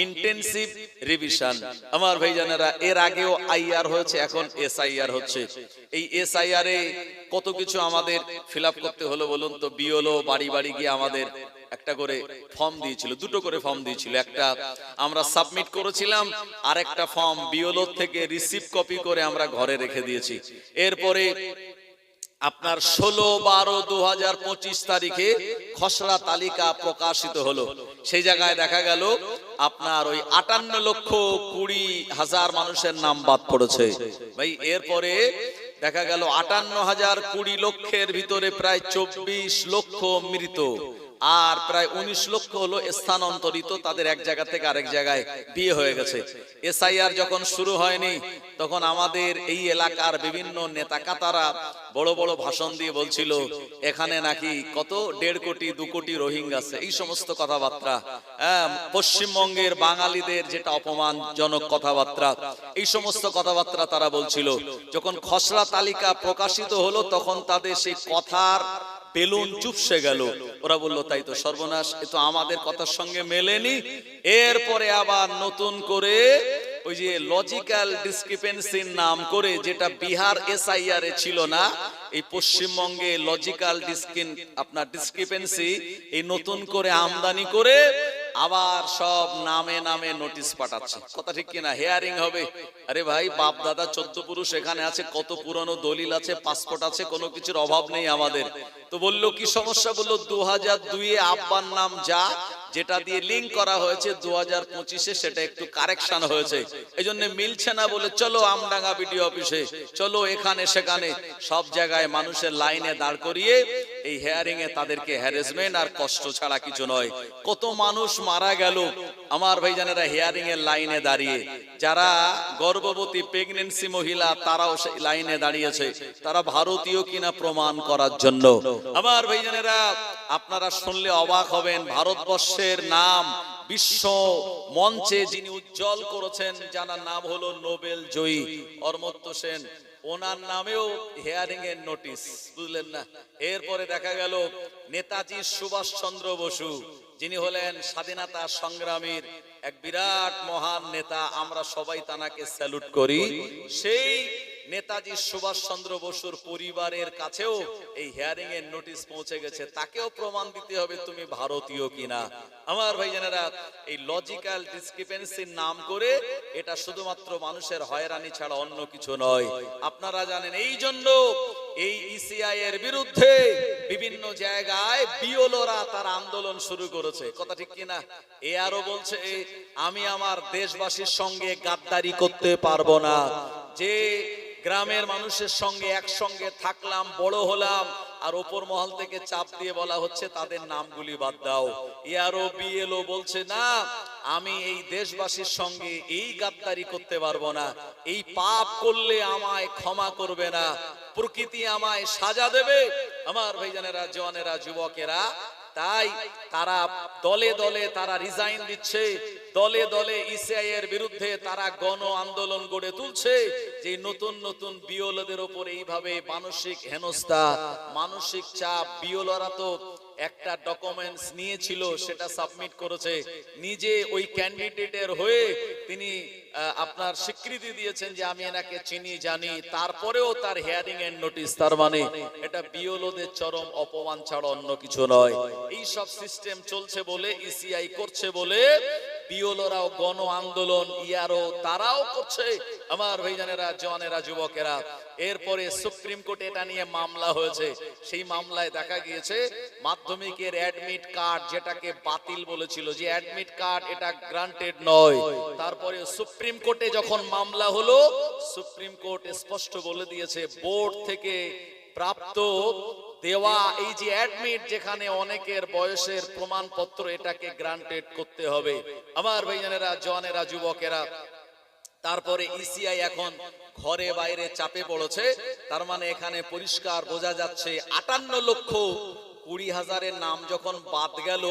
ইন্টেনসিভ রিভিশন। আমার ভাইজানেরা, এর আগেও IR হয়েছে, এখন SIR হচ্ছে। এই SIR এ কত কিছু আমাদের ফিল আপ করতে হলো বলুন তো। BLO বাড়ি বাড়ি গিয়ে আমাদের একটা করে ফর্ম দিয়েছিল, দুটো করে ফর্ম দিয়েছিল, একটা আমরা সাবমিট করেছিলাম, আর একটা ফর্ম BLO থেকে রিসিভ কপি করে আমরা ঘরে রেখে দিয়েছি। এরপরে আপনার 16/12/2025 তারিখে খসড়া তালিকা প্রকাশিত হলো। সেই জায়গায় দেখা গেল আপনার ওই 58,20,000 মানুষের নাম বাদ পড়েছে ভাই। এরপরে দেখা গেল 58,020 লক্ষের ভিতরে প্রায় 24 লক্ষ মৃত, আর প্রায় 19 লক্ষ হলো স্থানান্তরিত, তাদের এক জায়গা থেকে আরেক জায়গায় বিয়ে হয়ে গেছে। SIR যখন শুরু হয়নি তখন আমাদের এই এলাকার বিভিন্ন নেতা কাতারা বড় বড় ভাষণ দিয়ে বলছিল এখানে নাকি কত 1.5 কোটি 2 কোটি রোহিঙ্গা আছে, এই সমস্ত কথাবার্তা। পশ্চিমবঙ্গের বাঙালিদের যেটা অপমানজনক কথাবার্তা, এই সমস্ত কথাবার্তা তারা বলছিল। যখন খসড়া তালিকা প্রকাশিত হলো তখন তাদের সেই কথার বেলুন চুপসে গেল। ওরা বলল তাই তো সর্বনাশ, এ তো আমাদের কথার সঙ্গে মেলেনি। এরপরে আবার নতুন করে ওই যে লজিক্যাল ডিসক্রিপেন্সির নাম করে, যেটা বিহার SIR এ ছিল না, এই পশ্চিমবঙ্গে লজিক্যাল ডিসক্রিপেন্সি এই নতুন করে আমদানি করে আবার সব নামে নামে নোটিশ পাঠাচ্ছে, কথা ঠিক কিনা? হেয়ারিং হবে। আরে ভাই, বাপ দাদা 14 পুরুষ এখানে আছে, কত পুরানো দলিল আছে, পাসপোর্ট আছে, কোনো কিছুর অভাব নেই আমাদের। তো বললো কি সমস্যা? বললো 2002-এ আব্বার নাম যা, যেটা দিয়ে লিঙ্ক করা হয়েছে 2025-এ সেটা একটু কারেকশন হয়েছে, এই জন্য মিলছে না। বলে চলো আমডাঙ্গা বিডিও অফিসে, চলো এখানে সেখানে, সব জায়গায় মানুষের লাইনে দাঁড় করিয়ে এই হেয়ারিং এ তাদেরকে হ্যারাসমেন্ট আর কষ্ট ছাড়া কিছু নয়। কত মানুষ মারা গেল আমার ভাইজানেরা হেয়ারিং এর লাইনে দাঁড়িয়ে। যারা গর্ভবতী প্রেগন্যান্সি মহিলা তারাও সেই লাইনে দাঁড়িয়েছে, তারা ভারতীয় কিনা প্রমাণ করার জন্য। আমার ভাইজানেরা, আপনারা শুনলে অবাক হবেন, ভারতবর্ষের নাম বিশ্ব মঞ্চে যিনি উজ্জ্বল করেছেন, যার নাম হলো নোবেল জয়ী অমর্ত্য সেন, ওনার নামেও হেয়ারিং এর নোটিশ, বুঝলেন না? এরপরে দেখা গেল নেতাজি সুভাষ চন্দ্র বসু, যিনি হলেন স্বাধীনতা সংগ্রামীর এক বিরাট মহান নেতা, আমরা সবাই তানাকে স্যালুট করি। সেই নেতাজি সুভাষ চন্দ্র বসুর পরিবারের কাছেও এই হেয়ারিং এর নোটিশ পৌঁছে গেছে, তাকেও প্রমাণ দিতে হবে তুমি ভারতীয় কিনা। আমার ভাইজানেরা, এই লজিক্যাল ডিসক্রিপেন্সির নাম করে এটা শুধুমাত্র মানুষের হয়রানি ছাড়া অন্য কিছু নয়। আপনারা জানেন, এই জন্য এই ইসিআই এর বিরুদ্ধে বিভিন্ন জায়গায় বিওলোরা তার আন্দোলন শুরু করেছে, কথা ঠিক কিনা? এ আরো বলছে, আমি আমার দেশবাসীর সঙ্গে গাদ্দারি করতে পারবো না। যে গ্রামের মানুষের সঙ্গে একসঙ্গে থাকলাম, বড় হলাম, আর ওপর মহল থেকে চাপ দিয়ে বলা হচ্ছে তাদের নামগুলি বাদ দাও। ইয়ারও বিএলও বলছে না, আমি এই দেশবাসীর সঙ্গে এই গাদ্দারি করতে পারবো না, এই পাপ করলে আমায় ক্ষমা করবে না, প্রকৃতি আমায় সাজা দেবে। আমার ভাইজানেরা, জওয়ানেরা, যুবকেরা, তাই তারা দলে দলে তারা রিজাইন দিচ্ছে, দলে দলে ইসিআই এর বিরুদ্ধে তারা গণ আন্দোলন গড়ে তুলছে, যে নতুন নতুন বিওলদের উপর এইভাবে মানসিক হেনস্থা, মানসিক চাপ। বিওলরা তো একটা ডকুমেন্টস নিয়েছিল, সেটা সাবমিট করেছে, নিজে ওই ক্যান্ডিডেটের হয়ে তিনি আপনার স্বীকৃতি দিয়েছেন যে আমি এনাকে চিনি জানি, তারপরেও তার হিয়ারিং এর নোটিশ। তার মানে এটা বিওলদের চরম অপমান ছাড়া অন্য কিছু নয়। এই সব সিস্টেম চলছে বলে, ইসিআই করছে বলে, বিওলরাও গণ আন্দোলন ইয়ারও তারাও করছে। আমার ভাইজানেরা, জওয়ানেরা, যুবকেরা, এরপরে সুপ্রিম কোর্টে এটা নিয়ে মামলা হয়েছে। সেই মামলায় দেখা গিয়েছে মাধ্যমিকের অ্যাডমিট কার্ড, যেটাকে বাতিল বলেছিল, যে অ্যাডমিট কার্ড এটা গ্রান্টেড নয়। তারপরে সুপ্রিম কোর্টে যখন মামলা হলো, সুপ্রিম কোর্ট স্পষ্ট বলে দিয়েছে বোর্ড থেকে প্রাপ্ত দেওয়া এই যে অ্যাডমিট, যেখানে অনেকের বয়সের প্রমাণপত্র, এটাকে গ্রান্টেড করতে হবে। আমার ভাইজানেরা, জওয়ানেরা, যুবকেরা, তারপরে ইসিআই এখন ঘরে বাইরে চাপে পড়েছে। তার মানে এখানে পরিষ্কার বোঝা যাচ্ছে 58,20,000-এর নাম যখন বাদ গেল,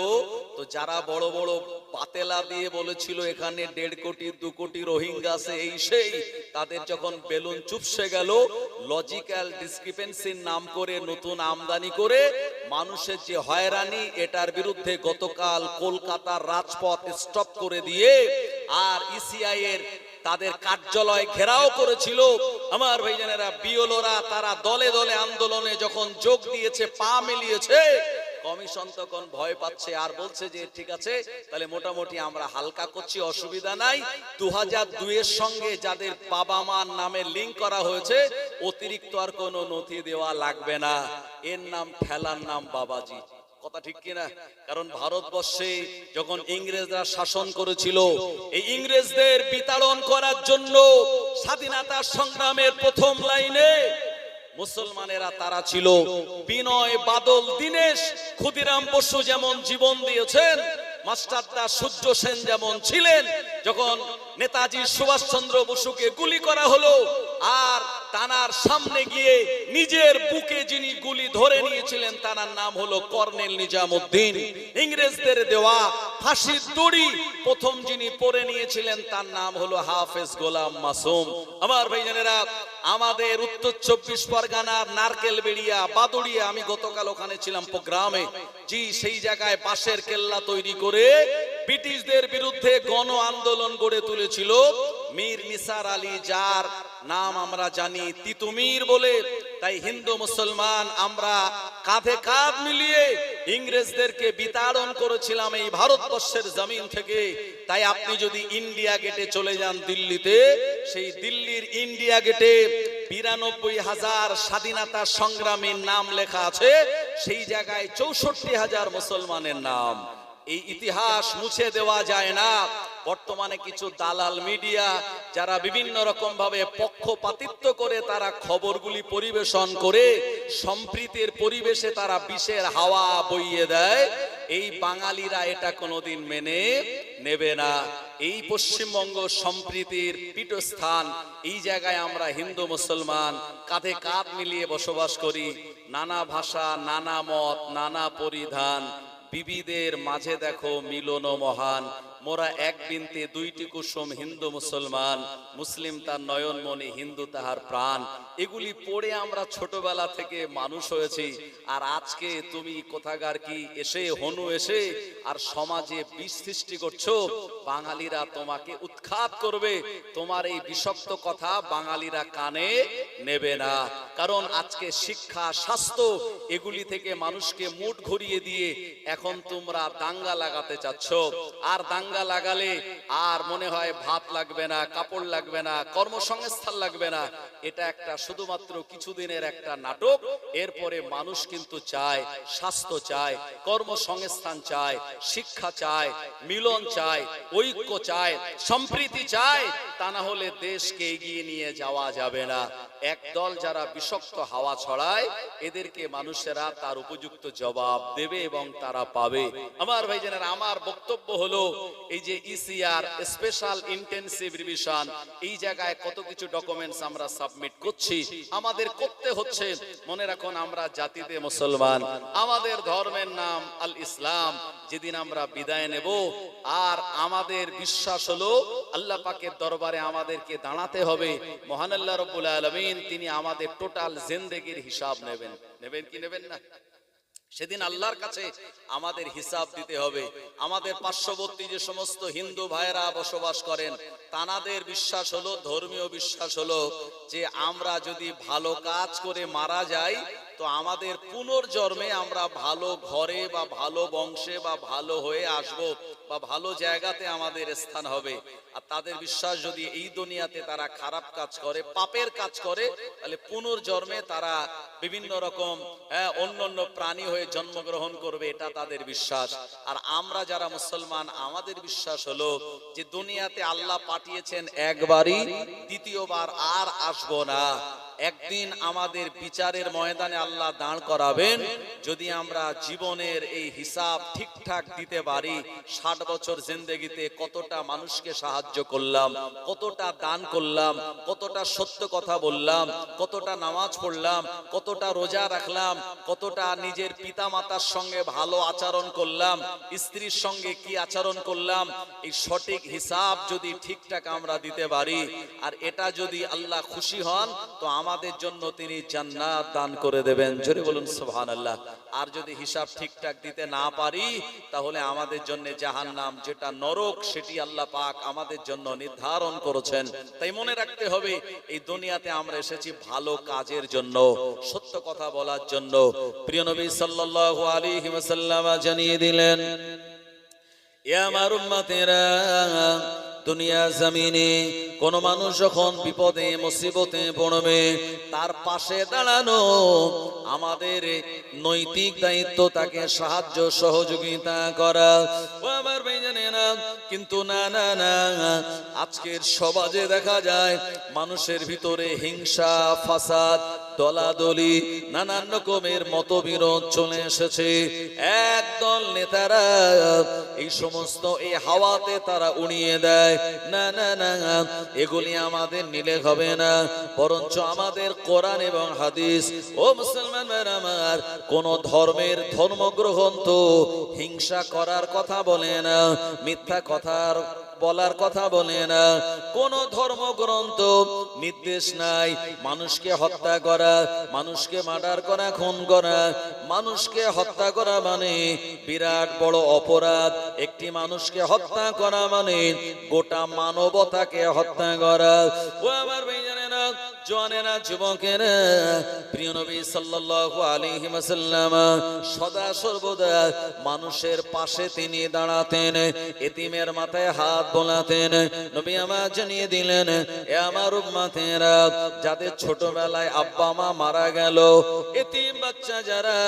তো যারা বড় বড় পাতেলা দিয়ে বলেছিল এখানে 1.5 কোটি 2 কোটি রোহিঙ্গা আছে, এই সেই, তাদের যখন বেলুন চুপসে গেল, লজিক্যাল ডিসক্রিপেন্সির নাম করে নতুন আমদানি করে মানুষের যে হয়রানি, এটার বিরুদ্ধে গতকাল কলকাতার রাজপথ স্টপ করে দিয়ে আর ইসিআই এর তাদের কার্যালয় ঘেরাও করেছিল। আমার ভাইজানেরা, বিওলোরা তারা দলে দলে আন্দোলনে যখন যোগ দিয়েছে, পা মিলিয়েছে, কমিশন তখন ভয় পাচ্ছে আর বলছে যে ঠিক আছে, তাহলে মোটামুটি আমরা হালকা করছি, অসুবিধা নাই। 2002-এর সঙ্গে যাদের বাবা মার নামে লিঙ্ক করা হয়েছে, অতিরিক্ত আর কোনো নথি দেওয়া লাগবে না, এর নাম ঠেলার নাম বাবাজি, কথা ঠিক কিনা? কারণ ভারতবর্ষে যখন ইংরেজরা শাসন করেছিল, এই ইংরেজদের বিতাড়ন করার জন্য স্বাধীনতা সংগ্রামের প্রথম লাইনে মুসলমানেরা তারা ছিল। বিনয় বাদল দীনেশ ক্ষুদিরাম বসু যেমন জীবন দিয়েছেন, মাস্টারদা সূর্য সেন যেমন ছিলেন। যখন নেতাজি সুভাষচন্দ্র বসুকে গুলি করা হলো, আর তানার সামনে গিয়ে নিজের বুকে যিনি গুলি ধরে নিয়েছিলেন, তার নাম হলো কর্নেল নিজামউদ্দিন। ইংরেজদের দেওয়া ফাঁসির দড়ি প্রথম যিনি পরে নিয়েছিলেন, তার নাম হলো হাফেজ গোলাম মাসুম। আমার ভাইজানেরা, আমাদের উত্তর 24 পরগনার নারকেলবেড়িয়া, বাদুড়িয়া, আমি গতকাল ওখানে ছিলাম প্রোগ্রামে, জি, সেই জায়গায় বাঁশের কেল্লা তৈরি করে ব্রিটিশদের বিরুদ্ধে গণ আন্দোলন গড়ে তুলেছিল মীর নিসার আলী, যার নাম আমরা জানি তিতুমির বলে। তাই হিন্দু মুসলমান আমরা কাঁধে কাঁধ মিলিয়ে ইংরেজদেরকে বিতাড়ন করেছিলাম এই ভারতবর্ষের জমিন থেকে। তাই আপনি যদি ইন্ডিয়া গেটে চলে যান দিল্লিতে, সেই দিল্লির ইন্ডিয়া গেটে 92,000 স্বাধীনতা সংগ্রামীর নাম লেখা আছে, সেই জায়গায় 64,000 মুসলমানের নাম। এই ইতিহাস মুছে দেওয়া যায় না। বর্তমানে কিছু দালাল মিডিয়া যারা বিভিন্ন রকম ভাবে পক্ষপাতিত্ব করে তারা খবরগুলি পরিবেশন করে সম্প্রীতির পরিবেশে তারা বিষের হাওয়া বইয়ে দেয়। এই বাঙালিরা এটা কোনোদিন মেনে নেবে না। এই পশ্চিমবঙ্গ সম্প্রীতির পীঠস্থান, এই জায়গায় আমরা হিন্দু মুসলমান কাঁধে কাঁধ মিলিয়ে বসবাস করি। নানা ভাষা, নানা মত, নানা পরিধান, বিবিদের মাঝে দেখো মিলন মহান। মোরা এক বিনতে দুইটি কুসুম, হিন্দু মুসলমান, মুসলিম তার নয়নমণি, হিন্দু তাহার প্রাণ। এগুলি পড়ে আমরা ছোটবেলা থেকে মানুষ হয়েছি। আর আজকে তুমি কোথাকার কি এসে হনু এসে আর সমাজে বিষ সৃষ্টি করছো। বাঙালিরা তোমাকে উৎখাত করবে। তোমার এই বিষাক্ত কথা বাঙালিরা কানে নেবে না। কারণ আজকে শিক্ষা, স্বাস্থ্য এগুলি থেকে মানুষকে মুঠ ঘুরিয়ে দিয়ে এখন তোমরা দাঙ্গা লাগাতে চাচ্ছ। আর দাঙ্গা লাগালে আর মনে হয় ভাত লাগবে না, কাপড় লাগবে না, কর্মসংস্থান লাগবে না। এটা একটা শুধুমাত্র কিছুদিনের একটা নাটক। এরপরে মানুষ কিন্তু চায় স্বাস্থ্য চায়, কর্মসংস্থান চায়, শিক্ষা চায়, মিলন চায়, ঐক্য চায়, সম্প্রীতি চায়। তা না হলে দেশকে এগিয়ে নিয়ে যাওয়া যাবে না। একদল যারা বিষাক্ত হাওয়া ছড়ায় এদেরকে মানুষেরা তার উপযুক্ত জবাব দেবে এবং তারা পাবে। আমার ভাইজানেরা, আমার বক্তব্য হলো এই যে ইসিআর স্পেশাল ইন্টেনসিভ রিভিশন, এই জায়গায় কত কিছু ডকুমেন্টস আমরা সাবমিট করছি, আমাদের করতে হচ্ছে। মনে রাখুন আমরা জাতিতে মুসলমান, আমাদের ধর্মের নাম আল ইসলাম। যেদিন আমরা বিদায় নেব আর আমাদের বিশ্বাস হলো আল্লাহ পাকের দরবারে আমাদেরকে দাঁড়াতে হবে। মহান আল্লাহ রাব্বুল আলামিন তিনি আমাদের টোটাল জিন্দেগির হিসাব নেবেন। নেবেন কি নেবেন না? সেদিন আল্লাহর কাছে আমাদের হিসাব দিতে হবে। আমাদের পার্শ্ববর্তী যে সমস্ত হিন্দু ভাইরা বসবাস করেন তানাদের বিশ্বাস হলো, ধর্মীয় বিশ্বাস হলো যে আমরা যদি ভালো কাজ করে মারা যাই তো আমাদের পুনর্জন্মে আমরা ভালো ঘরে বা ভালো বংশে বা ভালো হয়ে আসব বা ভালো জায়গাতে আমাদের স্থান হবে। আর তাদের বিশ্বাস যদি এই দুনিয়াতে তারা খারাপ কাজ করে, পাপের কাজ করে, তাহলে পুনর্জন্মে তারা বিভিন্ন রকম অন্যান্য প্রাণী হয়ে জন্মগ্রহণ করবে, এটা তাদের বিশ্বাস। আর আমরা যারা মুসলমান আমাদের বিশ্বাস হলো যে দুনিয়াতে আল্লাহ পাঠিয়েছেন একবারই, দ্বিতীয়বার আর আসবো না। একদিন আমাদের বিচারের ময়দানে আল্লাহ দাঁড় করাবেন। যদি আমরা জীবনের এই হিসাব ঠিকঠাক দিতে পারি, 60 বছর জিন্দেগিতে কতটা মানুষকে সাহায্য করলাম, কতটা দান করলাম, কতটা সত্য কথা বললাম, কতটা নামাজ পড়লাম, কতটা রোজা রাখলাম, কতটা নিজের পিতা মাতার সঙ্গে ভালো আচরণ করলাম, স্ত্রীর সঙ্গে কি আচরণ করলাম, এই সঠিক হিসাব যদি ঠিকঠাক আমরা দিতে পারি আর এটা যদি আল্লাহ খুশি হন তো আমাদের জন্য তিনি জান্নাত দান করে দেবেন। জোরে বলুন সুবহানাল্লাহ। আর যদি হিসাব ঠিকঠাক দিতে না পারি তাহলে আমাদের জন্য জাহান্নাম, যেটা নরক, সেটি আল্লাহ পাক আমাদের জন্য নির্ধারণ করেছেন। তাই মনে রাখতে হবে এই দুনিয়াতে আমরা এসেছি ভালো কাজের জন্য, সত্য কথা বলার জন্য। প্রিয় নবী সাল্লাল্লাহু আলাইহি ওয়াসাল্লাম জানিয়ে দিলেন, এ আমার উম্মতেরা, দুনিয়া জমিনে কোন মানুষ যখন বিপদে মুসিবতে পড়বে তার পাশে দাঁড়ানো আমাদের নৈতিক দায়িত্ব, তাকে সাহায্য সহযোগিতা করা। ও আমার ভাইজানেরা, কিন্তু না না না, আজকের সমাজে দেখা যায় মানুষের ভিতরে হিংসা, ফাসাদ, দলাদলি, নানান রকমের মতবিরোধ চলে এসেছে। একদল নেতারা এই সমস্ত এই হাওয়াতে তারা উড়িয়ে দেয়। না না না, এগুলি আমাদের নিলে হবে না, বরঞ্চ আমাদের কোরআন এবং হাদিস, ও মুসলমান ভাইরা আমার, কোন ধর্মের ধর্মগ্রন্থ হিংসা করার কথা বলে না, মিথ্যা কথার বলার কথা বলে না। কোন ধর্মগ্রন্থ নির্দেশ নাই মানুষকে হত্যা করা, মানুষকে মার্ডার করা, খুন করা। মানুষকে হত্যা করা মানে বিরাট বড় অপরাধ। একটি মানুষকে হত্যা করা মানে গোটা মানবতাকে হত্যা করা। ও আমার ভাইজানেরা, জওয়ানেরা, যুবকেরা, প্রিয় নবী সাল্লাল্লাহু আলাইহি ওয়াসাল্লাম সদা সর্বদা মানুষের পাশে তিনি দাঁড়াতেন, এতিমের মাথায় হাত বোলাতেন। নবী আমার জানিয়ে দিলেন, এ আমার উম্মতেরা, যাদের ছোটবেলায় আব্বা মা মারা গেল, এতিম বাচ্চা যারা,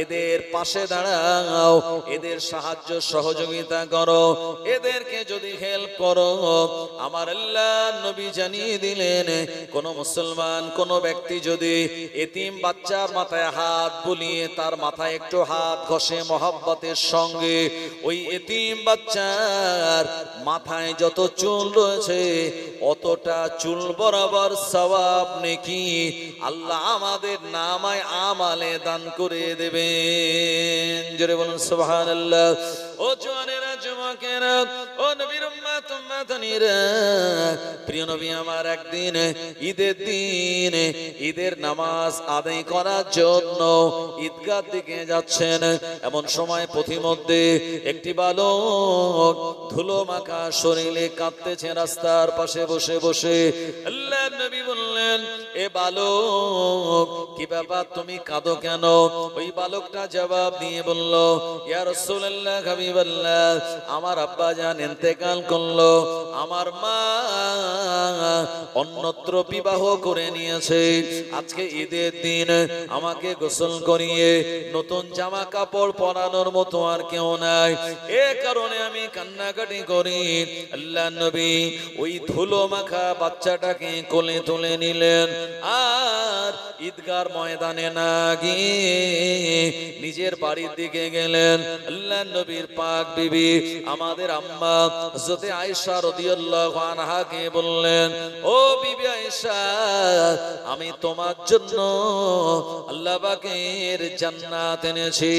এদের পাশে দাঁড়াও, এদের সাহায্য সহযোগিতা করো, এদেরকে যদি হেল্প করো। আমার আল্লাহ নবী জানিয়ে দিলেন, কোন মুসলমান কোন ব্যক্তি যদি এতিম বাচ্চার মাথায় হাত বুলিয়ে তার মাথায় একটু হাত ঘষে মহব্বতের সঙ্গে, ওই এতিম বাচ্চার মাথায় যত চুল রয়েছে অতটা চুল বরাবর সওয়াব নেকি আল্লাহ আমাদের নামায় আমালে দান করে দেবেন। জোরে বলুন সুবহানাল্লাহ। ও জওয়ানেরা, যুবকেরা, ও নবীর উম্মত উম্মতানিরা, প্রিয় নবী আমার একদিন ঈদের দিন ঈদের নামাজ আদায় করার জন্য ঈদগাহর দিকে যাচ্ছেন। এমন সময় পথিমধ্যে একটি বালক ধুলো মাখা শরীরে কাঁদতেছে রাস্তার পাশে বসে বসে। আল্লাহর নবী বললেন, এ বালক, কি ব্যাপার, তুমি কাঁদো কেন? ওই বালকটা জবাব দিয়ে বলল, ইয়া রাসূলুল্লাহ, হাবিবাল্লাহ, আমার আব্বা জান ইন্তেকাল করলো, আমার মা অন্যত্র বিবাহ করে নিয়েছে। আজকে ঈদের দিন আমাকে গোসল করিয়ে নতুন জামা কাপড় পরানোর মতো আর কেউ নাই, এ কারণে আমি কান্নাকাটি করি। আল্লাহ নবী ওই ধুলো মাখা বাচ্চাটাকে কোলে তুলে নিলেন, আর ঈদগার ময়দানে না গিয়ে নিজের বাড়ির দিকে গেলেন। আল্লাহ নবীর পাক বিবি আমাদের আম্মা হযরত আয়েশা রাদিয়াল্লাহু আনহাকে বললেন, ও বিবি আয়েশা, আমি তোমার জন্য আল্লাহ পাকের জান্নাত এনেছি।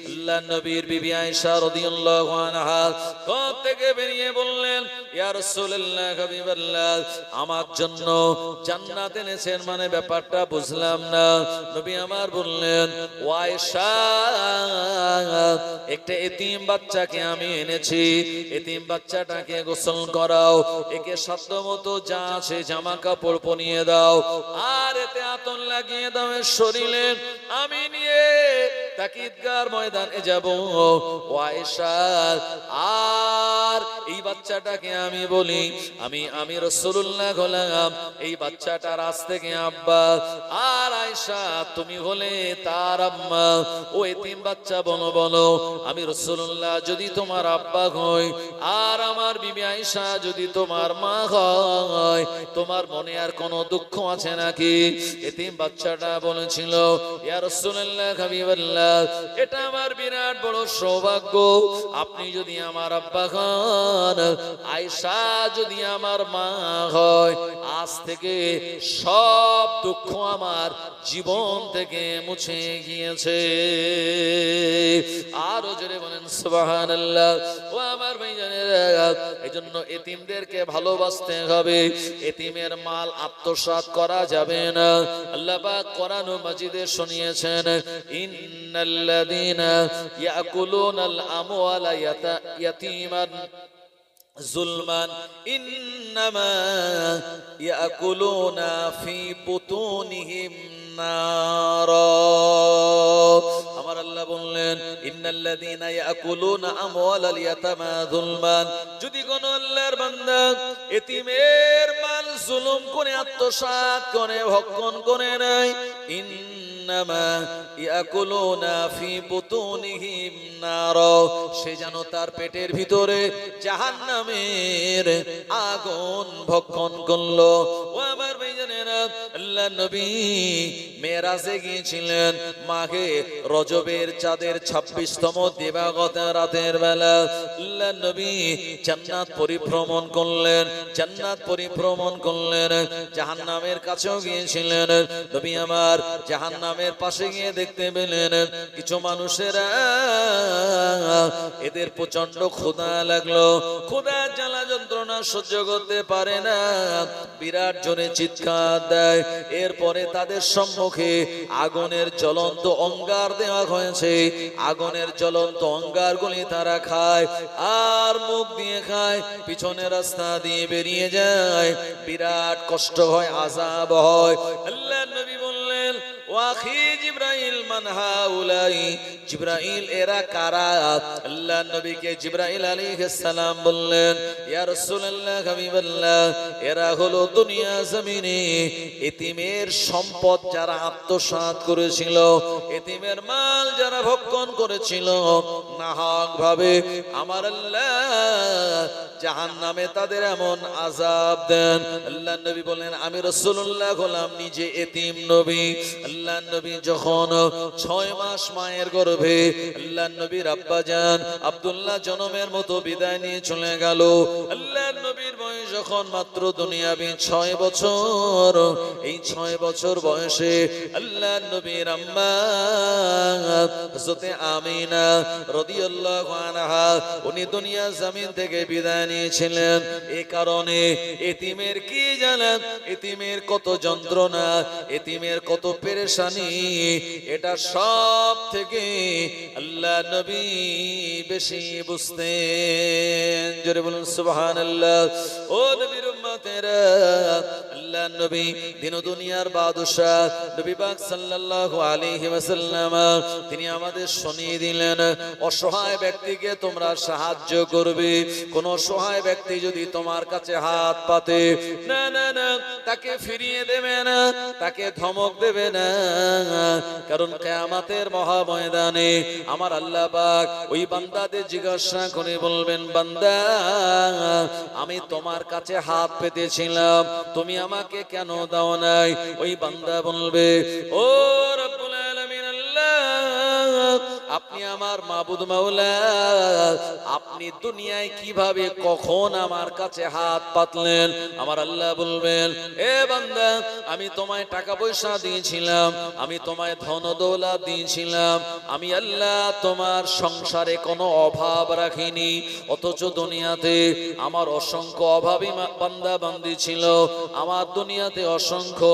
আল্লাহ নবীর বিবি আয়েশা রাদিয়াল্লাহু আনহা ঘর থেকে বেরিয়ে বললেন, ইয়া রাসূলুল্লাহ, হাবিবাল্লাহ, আমার জন্য জান্নাত এনেছেন মানে ব্যাপারটা বুঝলাম না। নবী আমার বললেন, ও আয়েশা, একটা এতিম বাচ্চাকে আমি এনেছি, এতিম বাচ্চাটাকে গোসল করাও, একে সাধ্যমতো যা আছে জামা কাপড় পরিয়ে দাও, আর এতে আতন লাগিয়ে দাও এর শরীরে, আমি নিয়ে তাকে ঈদগাহর ময়দানে যাব। ও আয়েশা, আর এই বাচ্চাটাকে আমি বলি আমি রাসূলুল্লাহ হলাম, এই বাচ্চাটার আজ থেকে আব্বা, আর আয়েশা তুমি হলে তার আম্মা। ও এতিম বাচ্চা বলো বলো, আমি রাসূলুল্লাহ যদি তোমার আব্বা হই, আর আমার বিবি আয়েশা যদি তোমার মা হয়, তোমার মনে আর কোনো দুঃখ আছে নাকি? এতিম বাচ্চাটা বলেছিল, ইয়া রাসূলুল্লাহ, হাবিবাল্লাহ, এটা আমার বিরাট বড় সৌভাগ্য, আপনি যদি আমার আব্বা হন, আয়েশা যদি আমার মা হয়, আজ থেকে সব দুঃখ আমার জীবন থেকে মুছে গিয়েছে। আরো জোরে বলেন সুবহানাল্লাহ। ও আমার ভাইজানেরা, এজন্য এতিমদেরকে ভালোবাসতে হবে, এতিমের মাল আত্মসাৎ করা যাবে না। আল্লাহ পাক কোরআন মাজিদে শুনিয়েছেন, ইন্নাল্লাযীনা ইয়াকুলুনাল আমওয়ালা ইয়াতীমান যুলমান ইন্নামা ইয়াকুলুনা ফি বুতুনিহিম নারা। আমার আল্লাহ বললেন, ইন্নাল্লাযীনা ইয়াকুলুনা আমওয়ালাল ইয়াতামা যুলমান, যদি কোন আল্লাহর বান্দা এতিমের মাল জুলুম করে আত্মসাৎ করে ভক্ষণ করে নেয়, ইন্নামা ইয়াকুলুনা ফি বুতুনিহিম নারা, সে যেন তার পেটের ভিতরে জাহান্নামের আগুন ভক্ষণ করলো। ও আমার ভাইজানেরা, আল্লাহ নবী মেরাজে গিয়েছিলেন মাঘে রজবের চাঁদের 26তম দিবাগত রাতের বেলা। আল্লাহ নবী জান্নাত পরিভ্রমণ করলেন, জান্নাত পরিভ্রমণ করলেন, জাহান্নামের কাছেও গিয়েছিলেন। নবী আমার জাহান্নামের পাশে গিয়ে দেখতে পেলেন কিছু মানুষেরা, এদের প্রচন্ড ক্ষুধা লাগলো, ক্ষুধার জ্বালা যন্ত্রণা সহ্য করতে পারে না, বিরাট জোরে চিৎকার দেয়। এরপরে তাদের সম্মুখে আগুনের জ্বলন্ত অঙ্গার দেওয়া হয়েছে। আগুনের জ্বলন্ত অঙ্গারগুলি তারা খায় আর মুখ দিয়ে খায়, পিছনের রাস্তা দিয়ে বেরিয়ে যায়। বিরাট কষ্ট হয়, আযাব হয়। আল্লাহর নবী বললেন, ওয়াখি জিবরাইল মান হাউলাই, জিবরাইল এরা কারা? আল্লাহর নবীকে জিবরাইল আলাইহিস সালাম বললেন, ইয়া রাসূলুল্লাহ, হাবিবাল্লাহ, এরা হলো দুনিয়া জমিনে এতিমের সম্পদ যারা আত্মসাৎ করেছিল, এতিমের মাল যারা ভক্ষণ করেছিল নাহক ভাবে, আমার আল্লাহ জাহান্নামে তাদের এমন আযাব দেন। আল্লাহর নবী বলেন, আমি রাসূলুল্লাহ হলাম নিজে এতিম নবী। আল্লাহর নবী যখন 6 মাস মায়ের গর্ভে আল্লাহর নবীর আব্বা জান আব্দুল্লাহ জনমের মতো বিদায় নিয়ে চলে গেল। আল্লাহর নবীর বয়স যখন মাত্র দুনিয়াবি 6 বছর, এই 6 বছর বয়সে আল্লাহর নবীর আম্মা হযরতে আমিনা রাদিয়াল্লাহু আনহা উনি দুনিয়া জমিন থেকে বিদায় নিয়েছিলেন। এই কারণে এতিমের কি জানেন, এতিমের কত যন্ত্রণা, এতিমের কত পেরেশানি, এটা সব থেকে আল্লাহ নবী বেশি বুঝতেন। জোরে বলুন সুবহানাল্লাহ। ও নবীর উম্মতেরা, আল্লাহ নবী দিন দুনিয়ার বাদশা নবী পাক সাল্লাল্লাহু আলাইহি ওয়াসাল্লাম তিনি আমাদের শুনিয়ে দিলেন, অসহায় ব্যক্তিকে তোমরা সাহায্য করবে। কোন অসহায় ব্যক্তি যদি তোমার কাছে হাত পাতে, না না না, তাকে ফিরিয়ে দেবে না, তাকে ধমক দেবে না। কারণ কিয়ামতের মহা ময়দানে আমার আল্লাহ পাক ওই বান্দাদের জিজ্ঞাসা করে বলবেন, বান্দা আমি তোমার কাছে হাত পেতেছিলাম, তুমি আমাকে কেন দাও নাই? ওই বান্দা বলবে, ও রব্বুল আলামিন আল্লাহ, আপনি আমার মাবুদ মাওলা, আপনি দুনিয়ায় কিভাবে কখন আমার কাছে হাত পাতলেন? আমার আল্লাহ বলবেন, এ বান্দা, আমি তোমায় টাকা পয়সা দিয়েছিলাম, আমি তোমায় ধন দৌলত দিয়েছিলাম, আমি আল্লাহ তোমার সংসারে কোনো অভাব রাখিনি, অথচ দুনিয়াতে আমার অসংখ্য অভাবী বান্দা বান্দি ছিল, আমার দুনিয়াতে অসংখ্য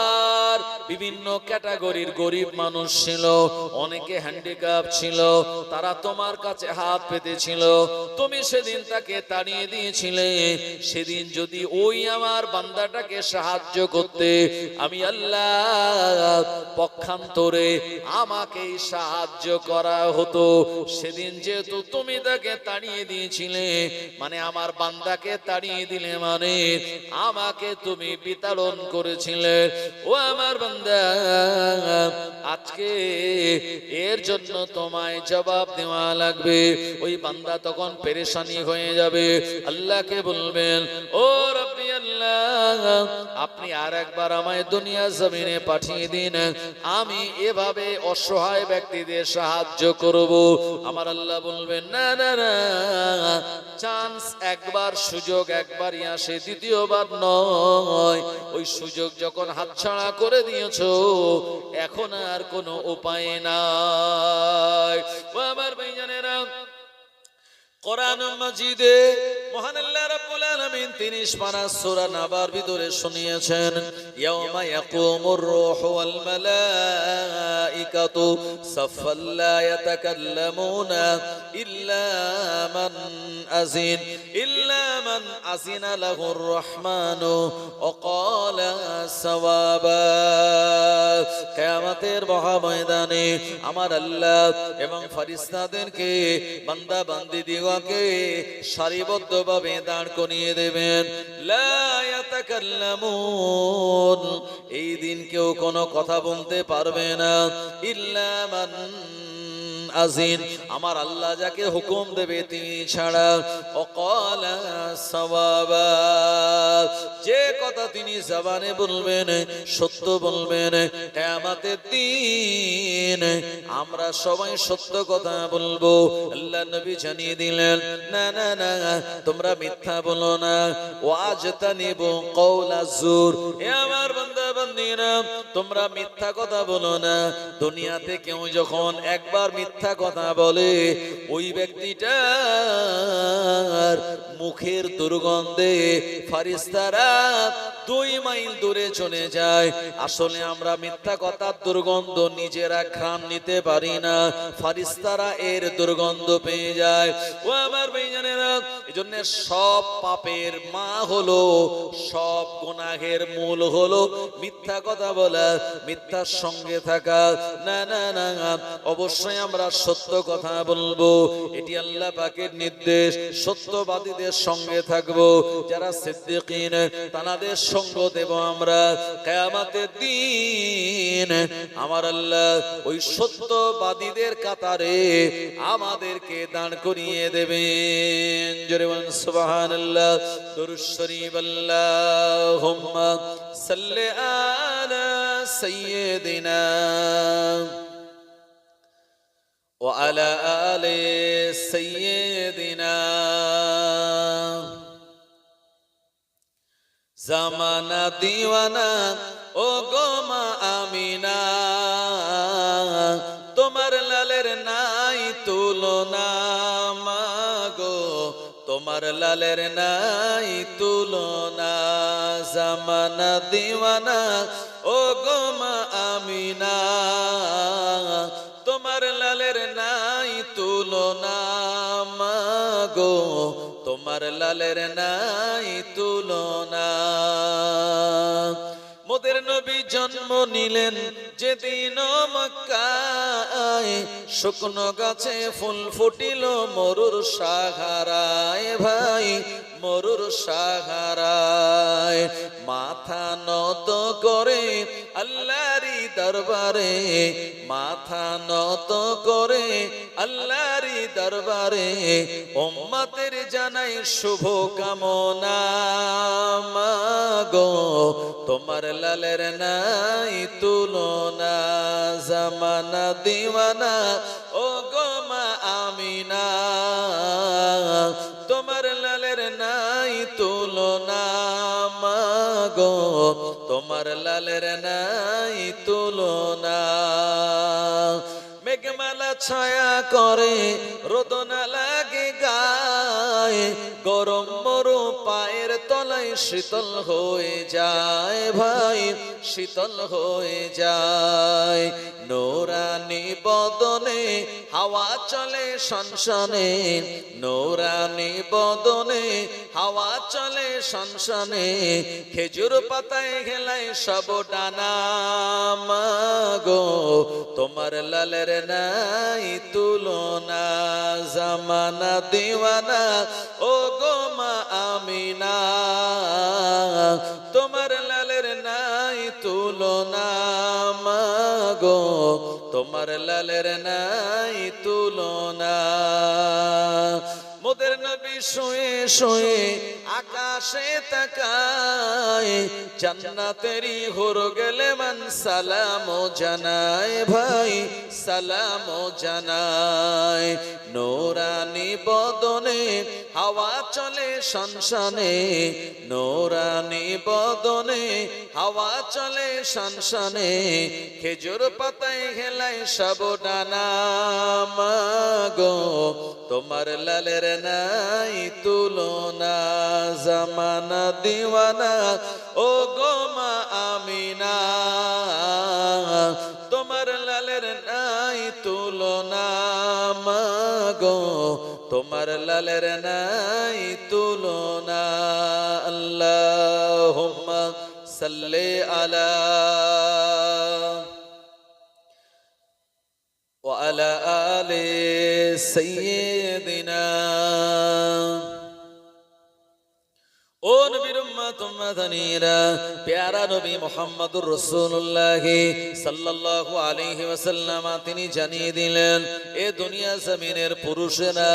আর বিভিন্ন ক্যাটাগরির গরিব মানুষ ছিল, অনেকে হ্যান্ডিক্যাপ ছিল, তারা তোমার কাছে হাত পেতেছিল, তুমি সেদিন তাকে তাড়িয়ে দিয়েছিলে। সেদিন যদি ওই আমার বান্দাটাকে সাহায্য করতে, আমি আল্লাহ পক্ষান্তরে আমাকেই সাহায্য করা হতো। সেদিন যেহেতু তুমি তাকে তাড়িয়ে দিয়েছিলে, মানে আমার বান্দাকে তাড়িয়ে দিলে মানে আমাকে তুমি বিতাড়ন করেছিলে। ও আমার বান্দা, আজকে এর জন্য তোমায় জবাব দেওয়া লাগবে। ওই বান্দা তখন পেরেশানি হয়ে যাবে, আল্লাহকে বলবেন, ও রব্বি আল্লাহ, আপনি আর একবার আমায় দুনিয়া জমিনে পাঠিয়ে দিন, আমি এভাবে অসহায় ব্যক্তিদের সাহায্য করব। আমার আল্লাহ বলবেন, না না না, চান্স একবার, সুযোগ একবারই আসে, দ্বিতীয়বার নয়। ওই সুযোগ যখন হাতছাড়া করে দিয়েছো, এখন আর কোনো উপায় নাই। আমার ভাইজানেরা, কোরআন মাজিদে মহান আল্লাহ রাব্বুল আলামিন 30 পারা সূরা নাবার ভিতরে শুনিয়েছেন, ইয়াউমা ইয়াকুমুর রূহু ওয়াল মালাইকাতু সাফফান লা ইয়াতাকাল্লামুনা ইল্লা মান আজিনা লাহুর রহমানু ওয়া ক্বালা সাওয়াবা। কিয়ামতের মহা ময়দানে আমার আল্লাহ এবং ফেরেশতাদেরকে বান্দা বান্দি দিগকে সারিবদ্ধভাবে দাঁড় করিয়ে দেবেন। লা ইয়াতাকাল্লামুন, এই দিন কেউ কোনো কথা বলতে পারবে না, ইল্লা মান আজিন, আমার আল্লাহ যাকে হুকুম দেবে তিনি ছাড়া, ওয়াকালা সাওয়াবা, যে কথা তিনি জবানে বলবেন সত্য বলবেন। কিয়ামতের দিন আমরা সবাই সত্য কথা বলবো। আল্লাহ নবী জানিয়ে দিলেন, না না না, তোমরা মিথ্যা বলো না, ওয়াজতানিবু কওলা যুর। এ আমার বান্দা বান্দিরা তোমরা মিথ্যা কথা বলো না। দুনিয়াতে কেউ যখন একবার মিথ্যা কথা বলে ওই ব্যক্তিটার মুখের দুর্গন্ধে ফারিস্তারা 2 মাইল দূরে চলে যায়। আসলে আমরা মিথ্যা কথার দুর্গন্ধ নিজেরা ঘ্রাণ নিতে পারি না, ফারিস্তারা এর দুর্গন্ধ পেয়ে যায়। ও আমার ভাইজানেরা, এজন্য সব পাপের মা হলো, সব গুনাহের মূল হলো মিথ্যা কথা বলা, মিথ্যার সঙ্গে থাকা। না না না, অবশ্যই আমরা সত্য কথা বলবো, এটি আল্লাহ পাকের নির্দেশ। সত্যবাদীদের সঙ্গে থাকবো, যারা সিদ্দিকিন তাদের সঙ্গ দেব আমরা কিয়ামতের দিন। আমার আল্লাহ ওই সত্যবাদীদের কাতারে আমাদেরকে দাঁড় করিয়ে দেবেন। জোরে বলেন সুবহানাল্লাহ। দুরূদ শরীফ আল্লাহুম্মা সাল্লি আলা সাইয়্যিদিনা ওয়া আলা আলি সাইয়্যিদিনা। জামানা দিওয়ানা ও গো মা আমিনা, তোমার লালের নাই তুলনা মাগো, তোমার লালের নাই তুলনা। জামানা দিওয়ানা ও গো মা আমিনা, তোমার লালের নাই তুলনা মাগো, তোমার লালের নাই তুলনা। মোদের নবী জন্ম নিলেন যেদিন মক্কায়, শুকনো গাছে ফুল ফুটিল মরুর সাহারায় ভাই, মরুর সাহারায়। মাথা নত করে আল্লাহরি দরবারে, মাথা নত করে আল্লাহরি দরবারে, উম্মতের জানাই শুভ কামনা মাগো, তোমার লালের নাই তুলনা। জামানা দিওয়ানা ও গো মা আমিনা, তোমার লালের নাই তুলনা মাগো, তোমার লালের নাই তুলনা। মেঘমালা ছায়া করে রোদনা লাগে গায়ে, গরম মরু পায়ের তলায় শীতল হয়ে যায় ভাই, শীতল হয়ে যায়। নূরানি বদনে হাওয়া চলে সনসনে, নূরানি বদনে হাওয়া চলে সনসনে, খেজুর পাতায় ঘেলায় সব ডানা মাগো, তোমার লালের নাই তুলনা। জামানা দিওয়ানা ও গো মা আমিনা, তোমার লালের নাই তুলনা মাগো, তোমার লালের নাই তুলনা। মোদের নবী শুয়ে শুয়ে আকাশে তাকায়, জান্নাতেরই হুর গেলে মান সালাম জানায় ভাই, সালাম জানায়। নূরানি বদনে হাওয়া চলে সনসনে, নূরানি বদনে হাওয়া চলে সনসনে, খেজুর পাতায় ঘেলায় সব ডানা মাগো, তোমার লালের নাই তুলনা। জামানা দিওয়ানা ও গো মা আমিনা, তোমার লালের নাই তুলনা মাগো, তোমার লালের নাই তুলনা। আল্লাহুম্মা সাল্লি আলা ওয়া আলা আলি সাইয়্যিদিনা। ও নবীর উম্মত উম্মতানিরা, প্যারা নবী মুহাম্মদুর রাসূলুল্লাহ সাল্লাল্লাহু আলাইহি ওয়াসাল্লাম তিনি জানিয়ে দিলেন, এ দুনিয়া জমিনের পুরুষেরা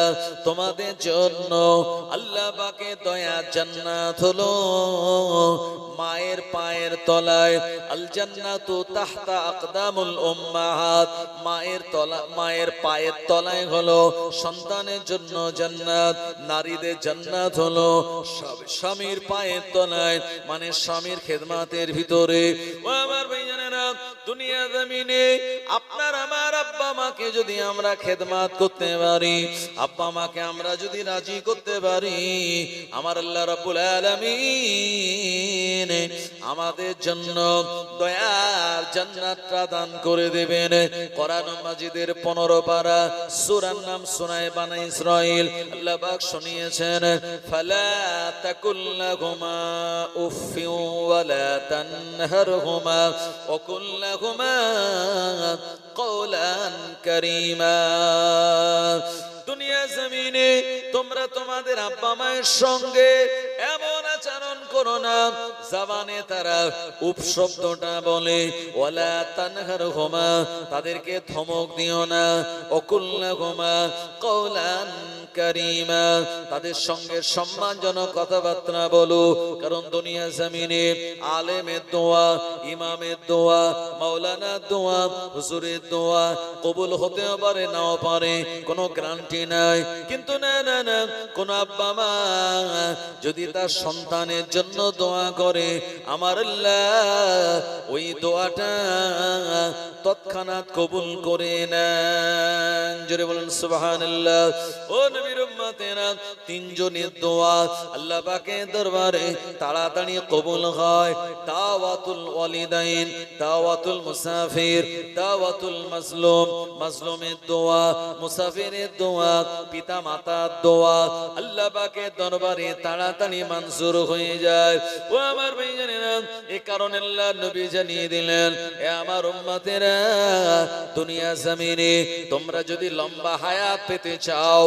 তোমাদের জন্য আল্লাহ পাকের দয়া জান্নাত হলো মায়ের পায়ের তলায়। আল জান্নাতু তাহতা আকদামুল উম্মাহাত, মায়ের তলা, মায়ের পায়ের তলায় হলো সন্তানের জন্য জান্নাত। নারীদের জান্নাত হলো স্বামীর পায়ের তলায়, মানে স্বামীর খেদমাতের ভিতরে। ও আমার ভাইজানেরা, দুনিয়া জমিনে আপনার আমার আব্বা মাকে যদি আমরা খেদমাত করতে পারি, আব্বা মাকে আমরা যদি রাজি করতে পারি, আমার আল্লাহ রাব্বুল আলামিন আমাদের জন্য দয়ার জান্নাতটা দান করে দেবেন। কোরআন মাজিদের 15 পারা সূরার নাম সূরা বানী ইসরাঈল। আল্লাহ পাক শুনিয়েছেন, ফালা তাকুল্লাহুমা উফফিন ওয়ালা তানহারহুমা ওয়া কুল্লাহুমা কওলান কারীমা। দুনিয়া জমিনে তোমরা তোমাদের আব্বা মায়ের সঙ্গে এমন আচরণ করো না, জবানে তারা উপ শব্দটা বলে, ওয়ালা তানহারহুমা, তাদেরকে ধমক দিও না, ওকুল্লাহুমা কওলান কারীমা, তাদের সঙ্গে সম্মানজনক কথাবার্তা বলো। কারণ দুনিয়া জমিনে আলেমের দোয়া, ইমামের দোয়া, মাওলানার দোয়া, হুজুরের দোয়া কবুল হতেও পারে নাও পারে, কোনো গ্যারান্টি নাই। কিন্তু না না না, কোন আব্বা মা যদি তার সন্তানের জন্য দোয়া করে, আমার আল্লাহ ওই দোয়াটা তৎক্ষণাৎ কবুল করে নেন। জোরে বলেন সুবহানাল্লাহ। ও নবীর উম্মতেরা, তিনজনের দোয়া আল্লাহ পাকের দরবারে তাড়াতাড়ি কবুল হয়। দাওয়াতুল ওয়ালিদাইন, দাওয়াতুল মুসাফির, দাওয়াতুল মাজলুম, মাজলুমের দোয়া, মুসাফিরের দোয়া, পিতা মাতার দোয়া আল্লাহ পাকের দরবারে তাড়াতাড়ি মঞ্জুর হয়ে যায়। ও আমার ভাইজানেরা, এই কারণে আল্লাহ নবী জানিয়ে দিলেন, এ আমার উম্মতেরা, দুনিয়া জমিনে তোমরা যদি লম্বা হায়াত পেতে চাও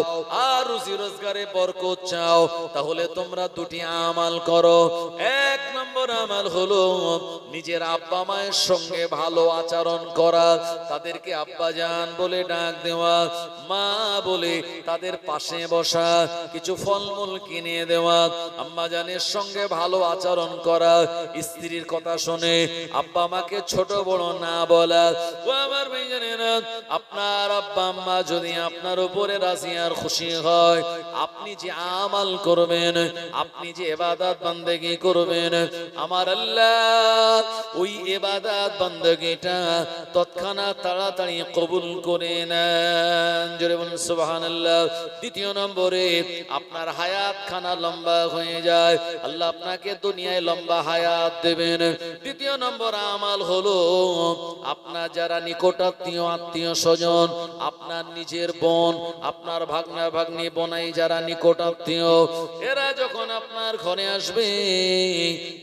আর রুজি রোজগারে বরকত চাও, তাহলে তোমরা দুটি আমাল করো। এক নম্বর আমাল হলো নিজের আব্বা মায়ের সঙ্গে ভালো আচরণ করা, তাদেরকে আব্বা জান বলে ডাক দেওয়া, মা বলে তাদের পাশে বসা, কিছু ফলমূল কিনে দেওয়া, আম্মা জানের সঙ্গে ভালো আচরণ করা, স্ত্রীর কথা শুনে আব্বা মাকে ছোট বড় না বলা। ও আমার ভাইজানেরা, আপনার আব্বা আম্মা যদি আপনার উপরে রাজি আর খুশি হয়, আপনি যে আমাল করবেন, আপনি যে ইবাদত বান্দেগি করবেন, আমার আল্লাহ ওই ইবাদত বান্দেগিটা তৎক্ষণাৎ তাড়াতাড়ি কবুল করে নেন। জোরে বলুন সুবহানাল্লাহ। দ্বিতীয় নম্বরে আপনার হায়াত খানা লম্বা হয়ে যায়, আল্লাহ আপনাকে দুনিয়ায় লম্বা হায়াত দেবেন। দ্বিতীয় নম্বর আমাল হলো আপনার যারা নিকটাত্মীয়, আত্মীয় স্বজন, আপনার নিজের বোন, আপনার ভাগনা ভাগ্নি, বোনাই যারা নিকটাত্মীয়, এরা যখন আপনার ঘরে আসবে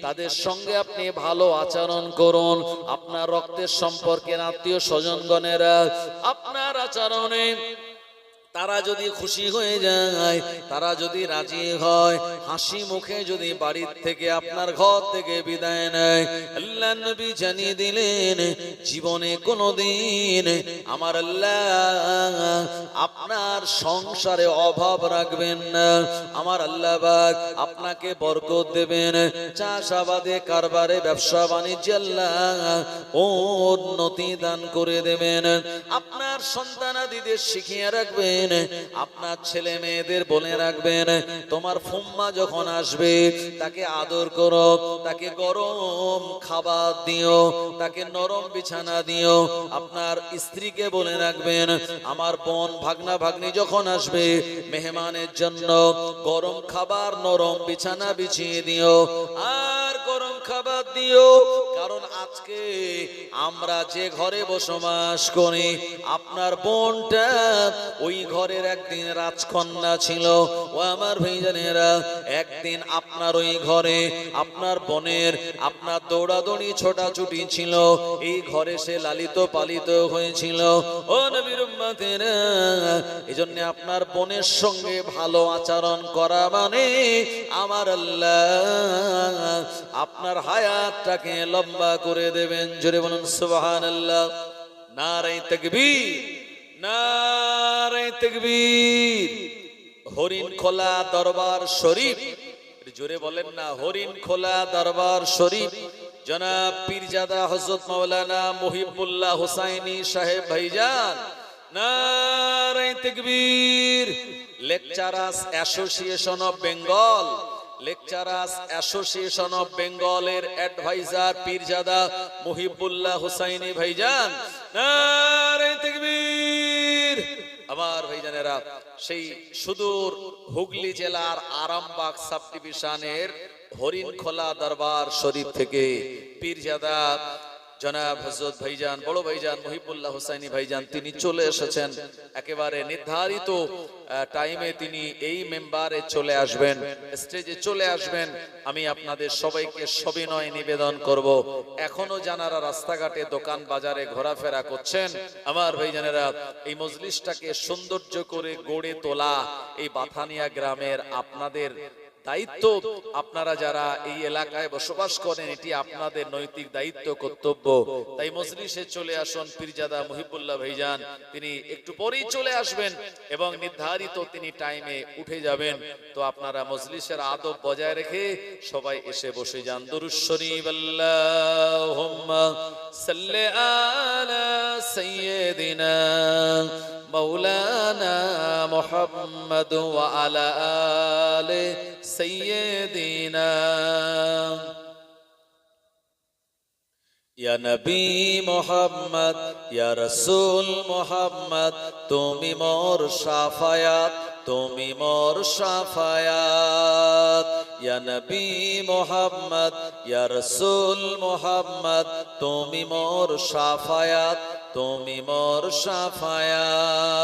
তাদের সঙ্গে আপনি ভালো আচরণ করুন। আপনার রক্তের সম্পর্কের আত্মীয় স্বজনগণেরা আপনার আচরণে তারা যদি খুশি হয়ে যায়, তারা যদি রাজি হয়, হাসি মুখে যদি বাড়ির থেকে আপনার ঘর থেকে বিদায় নেয়, আল্লাহ নবী জানিয়ে দিলেন, জীবনে কোনোদিন আমার আল্লাহ আপনার সংসারে অভাব রাখবেন না। আমার আল্লাহ পাক আপনাকে বরকত দেবেন, চাষাবাদে, কারবারে, ব্যবসা বাণিজ্যে আল্লাহ উন্নতি দান করে দেবেন। আপনার সন্তানাদিদের শিখিয়ে রাখবেন, আপনার ছেলে মেয়েদের বলে রাখবেন, তোমার ফুম্মা যখন আসবে তাকে আদর করো, তাকে গরম খাবার দিও, তাকে নরম বিছানা দিও। আপনার স্ত্রীকে বলে রাখবেন, আমার বোন, ভাগনা ভাগ্নি যখন আসবে মেহমানের জন্য গরম খাবার, নরম বিছানা বিছিয়ে দিও আর গরম খাবার দিও। কারণ আজকে আমরা যে ঘরে বসবাস করি, আপনার বোনটা ওই ঘরের একদিন রাজকন্যা ছিল। ও আমার ভাইজানেরা, একদিন আপনার ওই ঘরে আপনার বোনের আপনার দৌড়াদৌড়ি ছোটাছুটি ছিল, এই ঘরে সে লালিত পালিত হয়েছিল। ও নবীর উম্মতেরা, এজন্য আপনার বোনের সঙ্গে ভালো আচরণ করা মানে আমার আল্লাহ আপনার হায়াতটাকে লম্বা করে দেবেন। জোরে বলুন সুবহানাল্লাহ। নারে তাকবীর, নারে তাকবীর। হরিণ খোলা দরবার শরীফ, জোরে বলেন না, হরিণ খোলা দরবার শরীফ জনাব পীরজাদা হযরত মাওলানা মুহিবুল্লাহ হুসাইনি সাহেব ভাইজান, নারে তাকবীর। Lecturers association of Bengal, lecturers association of বেঙ্গলের অ্যাডভাইজার পীরজাদা মুহিবুল্লাহ হুসাইনি ভাইজান, নারে তাকবীর। আমার ভাইজানেরা, সেই সুদূর হুগলি জেলার আরামবাগ সাব ডিভিশনের হরিণখোলা দরবার শরীফ থেকে পীরজাদা জনাব হযরত ভাইজান, বড় ভাইজান মুহিবুল্লাহ হুসাইনি ভাইজান, তিনি চলে এসেছেন। একেবারে নির্ধারিত টাইমে তিনি এই মেম্বারে চলে আসবেন, স্টেজে চলে আসবেন। আমি আপনাদের সবাইকে সবিনয় নিবেদন করব, এখনো যারা রাস্তাঘাটে দোকান বাজারে ঘোরাফেরা করছেন, আমার ভাইজানেরা, এই মজলিসটাকে সৌন্দর্য করে গড়ে তোলা এই বাথানিয়া গ্রামের আপনাদের দায়িত্ব। আপনারা যারা এই এলাকায় বসবাস করেন, এটি আপনাদের নৈতিক দায়িত্ব, কর্তব্য। তাই মজলিসে চলে আসুন। পীরজাদা মুহিবুল্লাহ ভাইজান তিনি একটু পরেই চলে আসবেন এবং নির্ধারিত তিনি টাইমে উঠে যাবেন। তো আপনারা মজলিসের আদব বজায় রেখে সবাই এসে বসে যান। দুরূদ শরীফ, আল্লাহুম্মা সাল্লি আলা সাইয়্যিদিনা মাওলানা মুহাম্মদ ওয়া আলা আলি সাইয়্যিদিনা। ইয়া নবী মুহাম্মদ, ইয়া রাসূল মুহাম্মদ, তুমি মোর শাফায়াত, তুমি মোর শাফায়াত। ইয়া নবী মুহাম্মদ, ইয়া রাসূল মুহাম্মদ, তুমি মোর শাফায়াত, তুমি মোর শাফায়াত।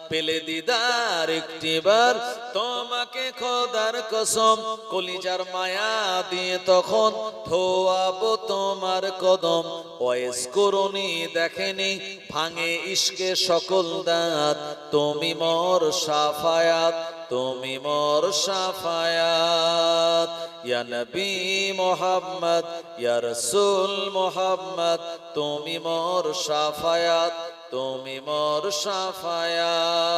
পেলে দিদার একটিবার তোমাকে খোদার কসম, কলিজার মায়া দিয়ে তখন ধোয়াবো তোমার কদম। ওয়েস করুনি দেখেনি ভাঙে ইশকে সকল দাঁত, তুমি মোর শাফায়াত, তুমি মোর শাফায়াত। ইয়া নবী মুহাম্মদ, ইয়া রাসূল মুহাম্মদ, তুমি মোর শাফায়াত, তুমি মোর শাফায়াত।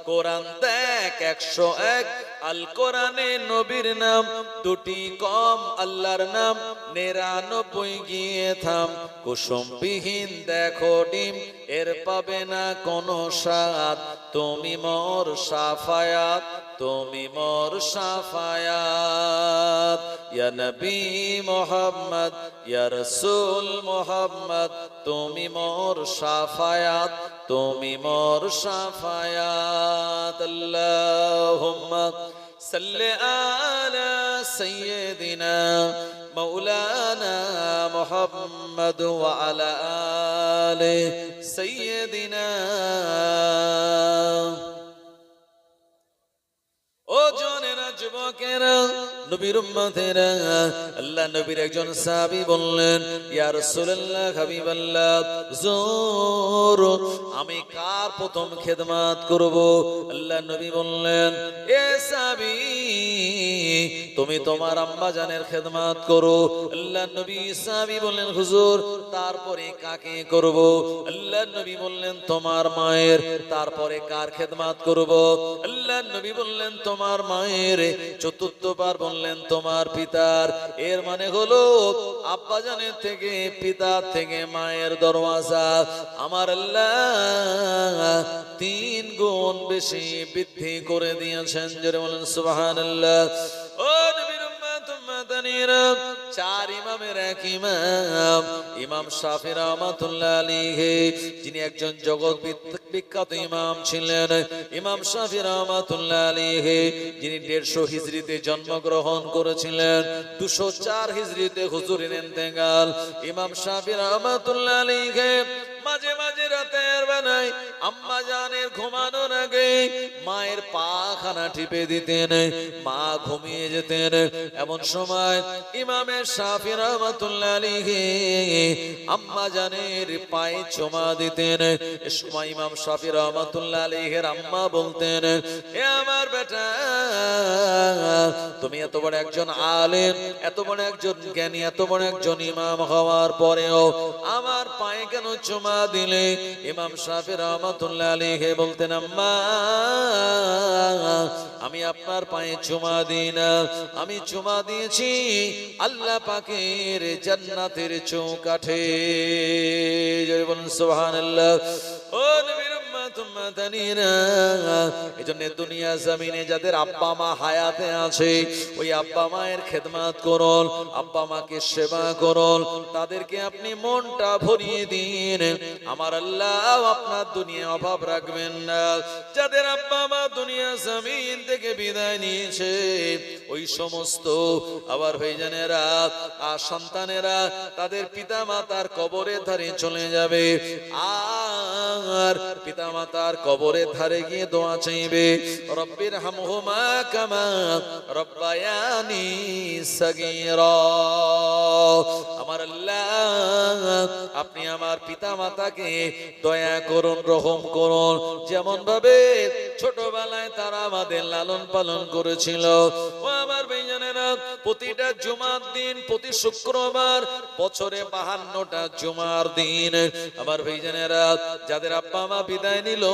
কোরআন দেখ 101, আল কোরআনে নবীর নাম দুটি কম, আল্লাহর নাম 99 গিয়ে থাম। কুসুমবিহীন দেখো ডিম, এর পাবে না কোনো স্বাদ, তুমি মোর শাফায়াত, তুমি মোর শাফায়াত। ইয়া নবী মুহাম্মদ, ইয়া রাসূল মুহাম্মদ, তুমি মোর শাফায়াত, তুমি মোর শাফায়াত। আল্লাহুম্মা সাল্লি আলা সাইয়্যিদিনা মাওলানা মুহাম্মদ ওয়া আলা আলি সাইয়্যিদিনা। ও জনেরা, যুবকেরা, নবীর উম্মতেরা, আল্লাহ নবীর একজন সাহাবী বললেন, ইয়া রাসূলুল্লাহ, হাবিবাল্লাহ, হুজুর আমি কার প্রথম খেদমত করব? আল্লাহ নবী বললেন, এ সাহাবী তুমি তোমার আম্মা জানের খেদমত করো। আল্লাহ নবী, সাহাবী বললেন, হুজুর তারপরে কাকে করব? আল্লাহ নবী বললেন, তোমার মায়ের। তারপরে কার খেদমত করব? আল্লাহ নবী বললেন, তোমার মায়ের। চতুর্থবার বললেন, তোমার পিতার। এর মানে হলো আব্বা জানের থেকে, পিতার থেকে মায়ের দরওয়াজা আমার আল্লাহ 3 গুণ বেশি বৃদ্ধি করে দিয়েছেন। জোরে বলেন সুবহানাল্লাহ। ও নবীর উম্মত উম্মতানিরা, 4 ইমামের এক ইমাম, ইমাম শাফি রাহমাতুল্লাহ আলাইহি, যিনি একজন জগৎ বিখ্যাত ইমাম ছিলেন। ইমাম শাফি রাহমাতুল্লাহ আলাইহি, যিনি 150 হিজরিতে জন্মগ্রহণ করেছিলেন, 204 হিজরিতে হুজুরের ইন্তেকাল। ইমাম শাফি রাহমাতুল্লাহ আলাইহি মাঝে মাঝে রাতের বেলায় আম্মা জানের ঘুমানোর আগে মায়ের পাখানা টিপে দিতেন, মা ঘুমিয়ে যেতেন। এমন সময় ইমামে শাফি রাহমাতুল্লাহ আলাইহি আম্মা জানের পায়ে চুমা দিতেন। এ সময় ইমাম শাফি রাহমাতুল্লাহ আলাইহির আম্মা বলতেন, এ আমার বেটা, তুমি এত বড় একজন আলেম, এত বড় একজন জ্ঞানী, এত বড় একজন ইমাম হওয়ার পরেও আমার পায়ে কেন চুমা দিলে? ইমাম শাফি রাহমাতুল্লাহ আলাইহি বলতেন, আম্মা আমি আপনার পায়ে চুমা দিই না, আমি চুমা দিয়েছি আল্লাহ পাকের জান্নাতের চৌকাঠে। জয় বলুন সুবহানাল্লাহ। ও নবীর উম্মত মাদানীরা, এজন্য দুনিয়া জমিনে যাদের আব্বা মা হায়াতে আছে ওই আব্বা মায়ের খেদমত করুন, আব্বা মাকে সেবা করুন, তাদেরকে আপনি মনটা ভরিয়ে দিন। আমার আল্লাহ আপনার দুনিয়া অভাব রাখবেন না। যাদের আব্বা মা দুনিয়া জমিন থেকে বিদায় নিয়েছে ওই সমস্ত আবার ভাইজানেরা আর সন্তানেরা তাদের পিতা মাতার কবরের ধারে চলে যাবে, আর পিতা মাতার কবরের ধারে গিয়ে দোয়া চাইবে, রব্বির হামহুমা কামা রব্বায়ানি সাগীরা। আমার আল্লাহ আপনি আমার পিতা মাতাকে দয়া করুন, রহম করুন, যেমন ভাবে ছোটবেলায় তারা আমাদের লালন পালন করেছিল। ও আমার ভাইজানেরা, প্রতিটা জুমার দিন, প্রতি শুক্রবার, বছরে 52টা জুমার দিন, আমার ভাইজানেরা যাদের আব্বা মা বিদায় নিল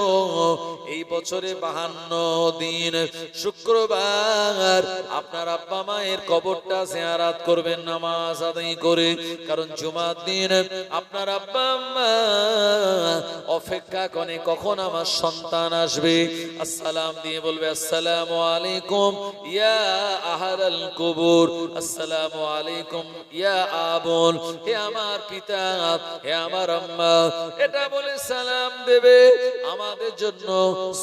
এই বছরে 52 দিন শুক্রবার আপনার আব্বা মায়ের কবরটা জিয়ারত করবেন নামাজ আদায় করে। কারণ জুমার দিন আপনার আব্বা মা অপেক্ষা করে কখন আমার সন্তান আসবে। আসসালাম দিয়ে বলবে, আসসালামু আলাইকুম ইয়া আহলাল কুবুর, আসসালামু আলাইকুম ইয়া আবুল, হে আমার পিতা, হে আমার আম্মা, এটা বলে সালাম দেবে। আমাদের জন্য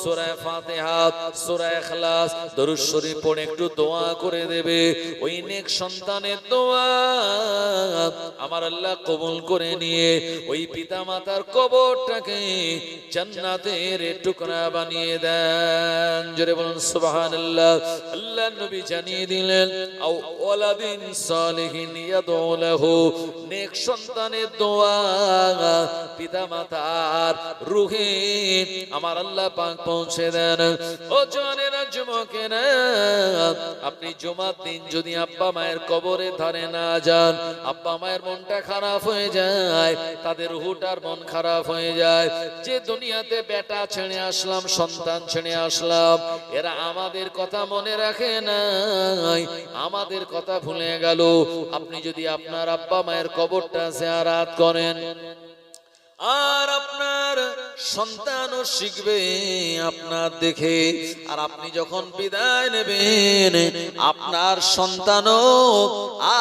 সূরা ফাতিহা, সূরা ইখলাস, দরুদ শরীফ পড়ে একটু দোয়া করে দেবে। ওই নেক সন্তানের দোয়া আমার আল্লাহ কবুল করে নিয়ে ওই পিতা মাতার কবরটাকে জান্নাতের টুকরা বানিয়ে দেন। জোরে বলুন সুবহানাল্লাহ। আল্লাহ নবী জানিয়ে দিলেন, আও ওয়ালাদিন সালিহিন ইয়াদউ লাহু, নেক সন্তানের দোয়া পিতা মাতার রূহে আমার আল্লাহ পাক পৌঁছে দেন। ও জওয়ানেরা, যুবকেরা, আপনি জুমার দিন যদি আব্বা মায়ের কবরে ধারে না যান, আব্বা মায়ের মনটা খারাপ হয়ে যায়, তাদের রূহটার মন খারাপ হয়ে যায়। যে দুনিয়াতে বেটা ছেড়ে আসলাম, সন্তান ছেড়ে আসলাম, এরা আমাদের কথা মনে রাখে নাই, আমাদের কথা ভুলে গেল। আপনি যদি আপনার আব্বা মায়ের কবরটা জিয়ারত করেন, আর আপনার সন্তানও শিখবে আপনার দেখে, আর আপনি যখন বিদায় নেবেন আপনার সন্তানও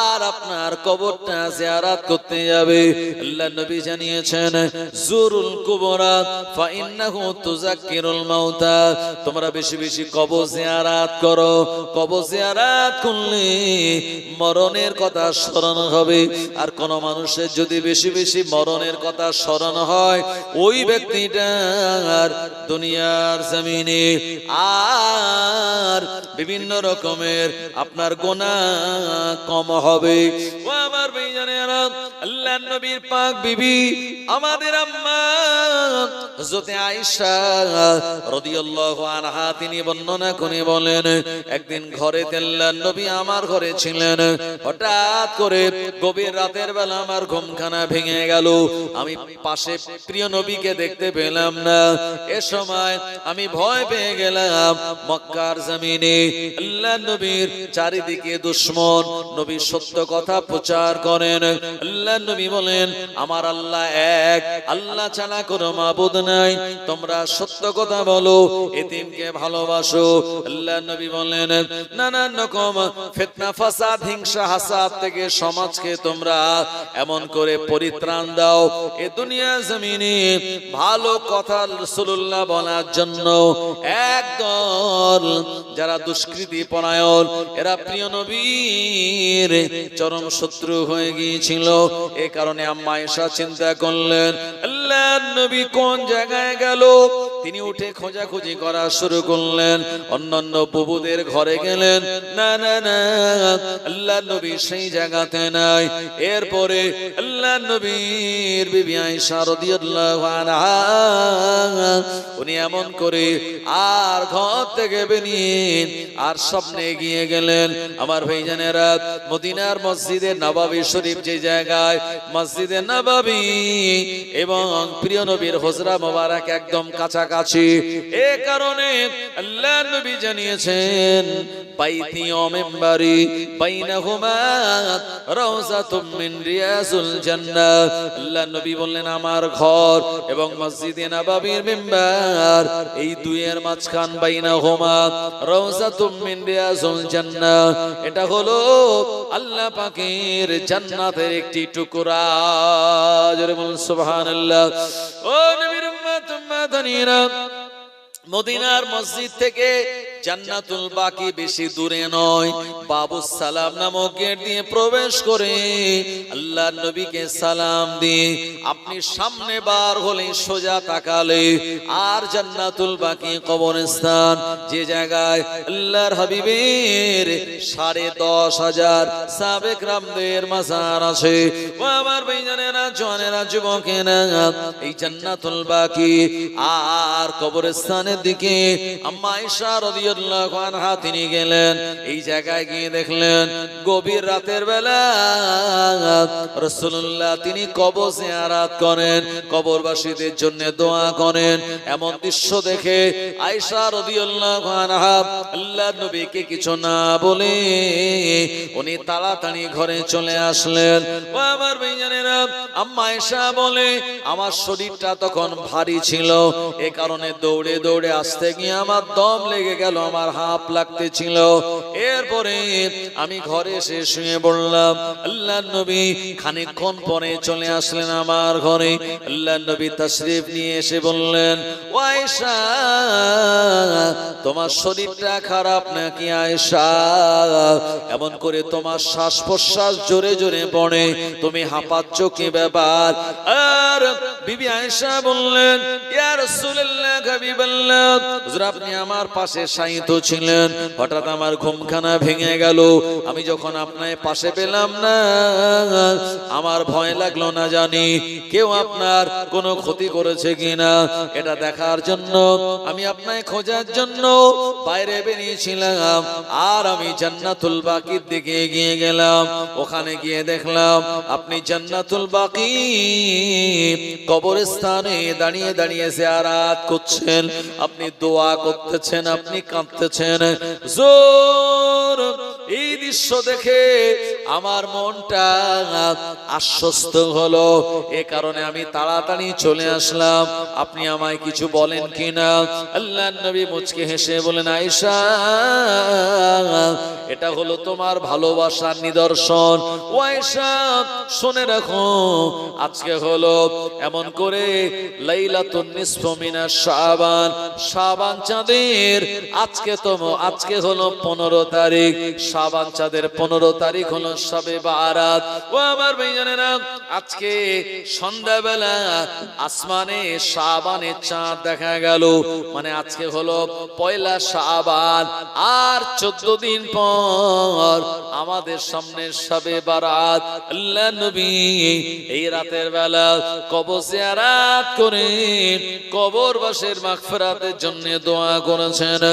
আর আপনার কবরটা জিয়ারত করতে যাবে। আল্লাহ নবী জানিয়েছেন, জুরুল কুবরা ফাইন্নাহু তুযাক্কিরুল মাউতা, তোমরা বেশি বেশি কবর জিয়ারত করো। কবর জিয়ারত করলে মরণের কথা স্মরণ হবে। আর কোন মানুষের যদি বেশি বেশি মরণের কথা স্মরণ হয়, ওই ব্যক্তিটার দুনিয়ার জমিনে আর বিভিন্ন রকমের আপনার গুনাহ কম হবে। ও আমার ভাইজানেরা, আল্লাহর নবীর পাক বিবি আমাদের আম্মা হযরত আয়েশা রাদিয়াল্লাহু আনহা তিনি বর্ণনা করে বলেন, একদিন ঘরে আল্লাহর নবী আমার ঘরে ছিলেন, হঠাৎ করে গভীর রাতের বেলা আমার ঘুমখানা ভেঙে গেল। আমি পাশে প্রিয় নবীকে দেখতে পেলাম না। এ সময় আমি ভয় পেয়ে গেলাম। মক্কার জমিনে আল্লাহর নবীর চারিদিকে দুশমন, নবী সত্য কথা প্রচার করেন। আল্লাহর নবী বলেন, আমার আল্লাহ এক, আল্লাহ ছাড়া কোনো মাবুদ নাই, তোমরা সত্য কথা বলো, এতিমকে ভালোবাসো। আল্লাহর নবী বলেন, নানান রকম ফিতনা ফাসাদ হিংসা হাসাদ থেকে সমাজকে তোমরা এমন করে পরিত্রাণ দাও। এ দুনিয়া জমিনে ভালো কথা রাসূলুল্লাহ বলার জন্য একদল যারা দুষ্কৃতি পরায়ণ, এরা প্রিয় নবীর চরম শত্রু হয়ে গিয়েছিল। এই কারণে আম্মা আয়েশা চিন্তা করলেন, আল্লাহর নবী কোন জায়গায় গেল? তিনি উঠে খোঁজাখুঁজি করা শুরু করলেন। অন্যান্য বুবুদের ঘরে গেলেন, না না না, আল্লাহর নবী সেই জায়গাতে নাই। এরপরে আল্লাহর নবীর বিবি আয়েশা রাদিয়াল্লাহু আনহা উনি এমন করে আর ঘর থেকে বেরিয়ে আর স্বপ্নে গিয়ে গেলেন। আমার ভাইজানেরা, মদিনার মসজিদে নববী শরীফ যে জায়গায়, মসজিদে নববী এবং প্রিয় নবীর হুজরা মোবারক একদম কাছাকাছি। এ কারণে আল্লাহর নবী জানিয়েছেন, বাইতি ওয়া মিম্বারি বাইনাহুমা রাউযাতুম মিন রিয়াজুল জান্নাহ। আল্লাহ নবী বললেন আমার ঘর এবং মসজিদে নববীর মিম্বার এই দুইয়ের মাঝখান বাইনাহুমা রাউযাতুম মিন রিয়াজুল জান্নাহ, এটা হলো আল্লাহ পাকের জান্নাতের একটি টুকরা। জোরে বলুন সুবহানাল্লাহ। ও নবীর উম্মত উম্মাতানিরা, মদিনার মসজিদ থেকে জান্নাতুল বাকি বেশি দূরে নয়। বাবুস সালাম নামক গেট দিয়ে প্রবেশ করে আল্লাহ নবীকে সালাম দিয়ে আপনি সামনে বার হলে সোজা তাকালে আর জান্নাতুল বাকি কবরস্থান, যে জায়গায় আল্লাহর হাবিবের 10,500 সাহাবে কেরামদের মাজার আছে। ও আমার ভাইজানেরা, জওয়ানেরা, যুবকেরা, এই জান্নাতুল বাকি আর কবরস্থানের দিকে আম্মা আয়েশা রাদিয়াল্লাহু আনহা তিনি গেলেন। এই জায়গায় গিয়ে দেখলেন গভীর রাতের বেলা রাসূলুল্লাহ তিনি কবর জিয়ারত করেন, কবরবাসীদের জন্য দোয়া করেন। এমন দৃশ্য দেখে আয়েশা রাদিয়াল্লাহু আনহা আল্লাহর নবীকে কিছু না বলে উনি তাড়াতাড়ি ঘরে চলে আসলেন। ও আমার ভাইজানেরা, আম্মা আয়েশা বলে আমার শরীরটা তখন ভারী ছিল, এ কারণে দৌড়ে দৌড়ে আসতে গিয়ে আমার দম লেগে গেল, আমার হাঁপ লাগতেছিল। এরপরে আমি ঘরে এসে শুয়ে পড়লাম। আল্লাহর নবী খানিকক্ষণ পরে চলে আসলেন আমার ঘরে। আল্লাহর নবী তাশরীফ নিয়ে এসে বললেন, ও আয়েশা তোমার শরীরটা খারাপ নাকি আয়েশা? এমন করে তোমার শ্বাস প্রশ্বাস জোরে জোরে পড়ে, তুমি হাঁপাচ্ছ, কি ব্যাপার? আর বিবি আয়েশা বললেন, ইয়া রাসূলুল্লাহ হাবিবাল্লাহ, হুজুর আপনি আমার পাশে শায়িত ছিলেন, হঠাৎ আমার ঘুমখানা ভেঙে গেল। আমি যখন আপনার পাশে পেলাম না আমার ভয় লাগলো, না জানি কেউ আপনার কোনো ক্ষতি করেছে কিনা। এটা দেখার জন্য আমি আপনাকে খোঁজার জন্য বাইরে বেরিয়েছিলাম। আর আমি জান্নাতুল বাকির দিকে এগিয়ে গেলাম। ওখানে গিয়ে দেখলাম আপনি জান্নাতুল বাকি কবরস্থানে দাঁড়িয়ে দাঁড়িয়ে জিয়ারত করছেন, আপনি দোয়া করতেছেন, আপনি কাঁদতেছেন। জোর এই দৃশ্য দেখে আমার মনটা আশ্বস্ত হলো। এ কারণে আমি তাড়াতাড়ি চলে আসলাম। আপনি আমায় কিছু বলেন কিনা? আল্লাহর নবী মুচকি হেসে বলেন, আয়েশা এটা হলো তোমার ভালোবাসার নিদর্শন। ও আয়েশা শুনে রাখো, আজকে হলো এমন করে লাইলাতুন নিসফু মিনাশ শাবান, শাবান চাঁদের আজকে হলো 15 তারিখ। শাবান চাঁদের 15 তারিখ হলো শবে বারাত। ও আমার ভাইজানেরা, আজকে সন্ধ্যাবেলা আসমানে শাবানের চাঁদ দেখা গেল। মানে আজকে হলো পয়লা শাবান, আর 14 দিন পর আমাদের সামনে শবে বারাত। আল্লাহ নবী এই রাতের বেলা কবর জিয়ারত করে কবরবাসীর মাগফিরাতের জন্য দোয়া করেছেন।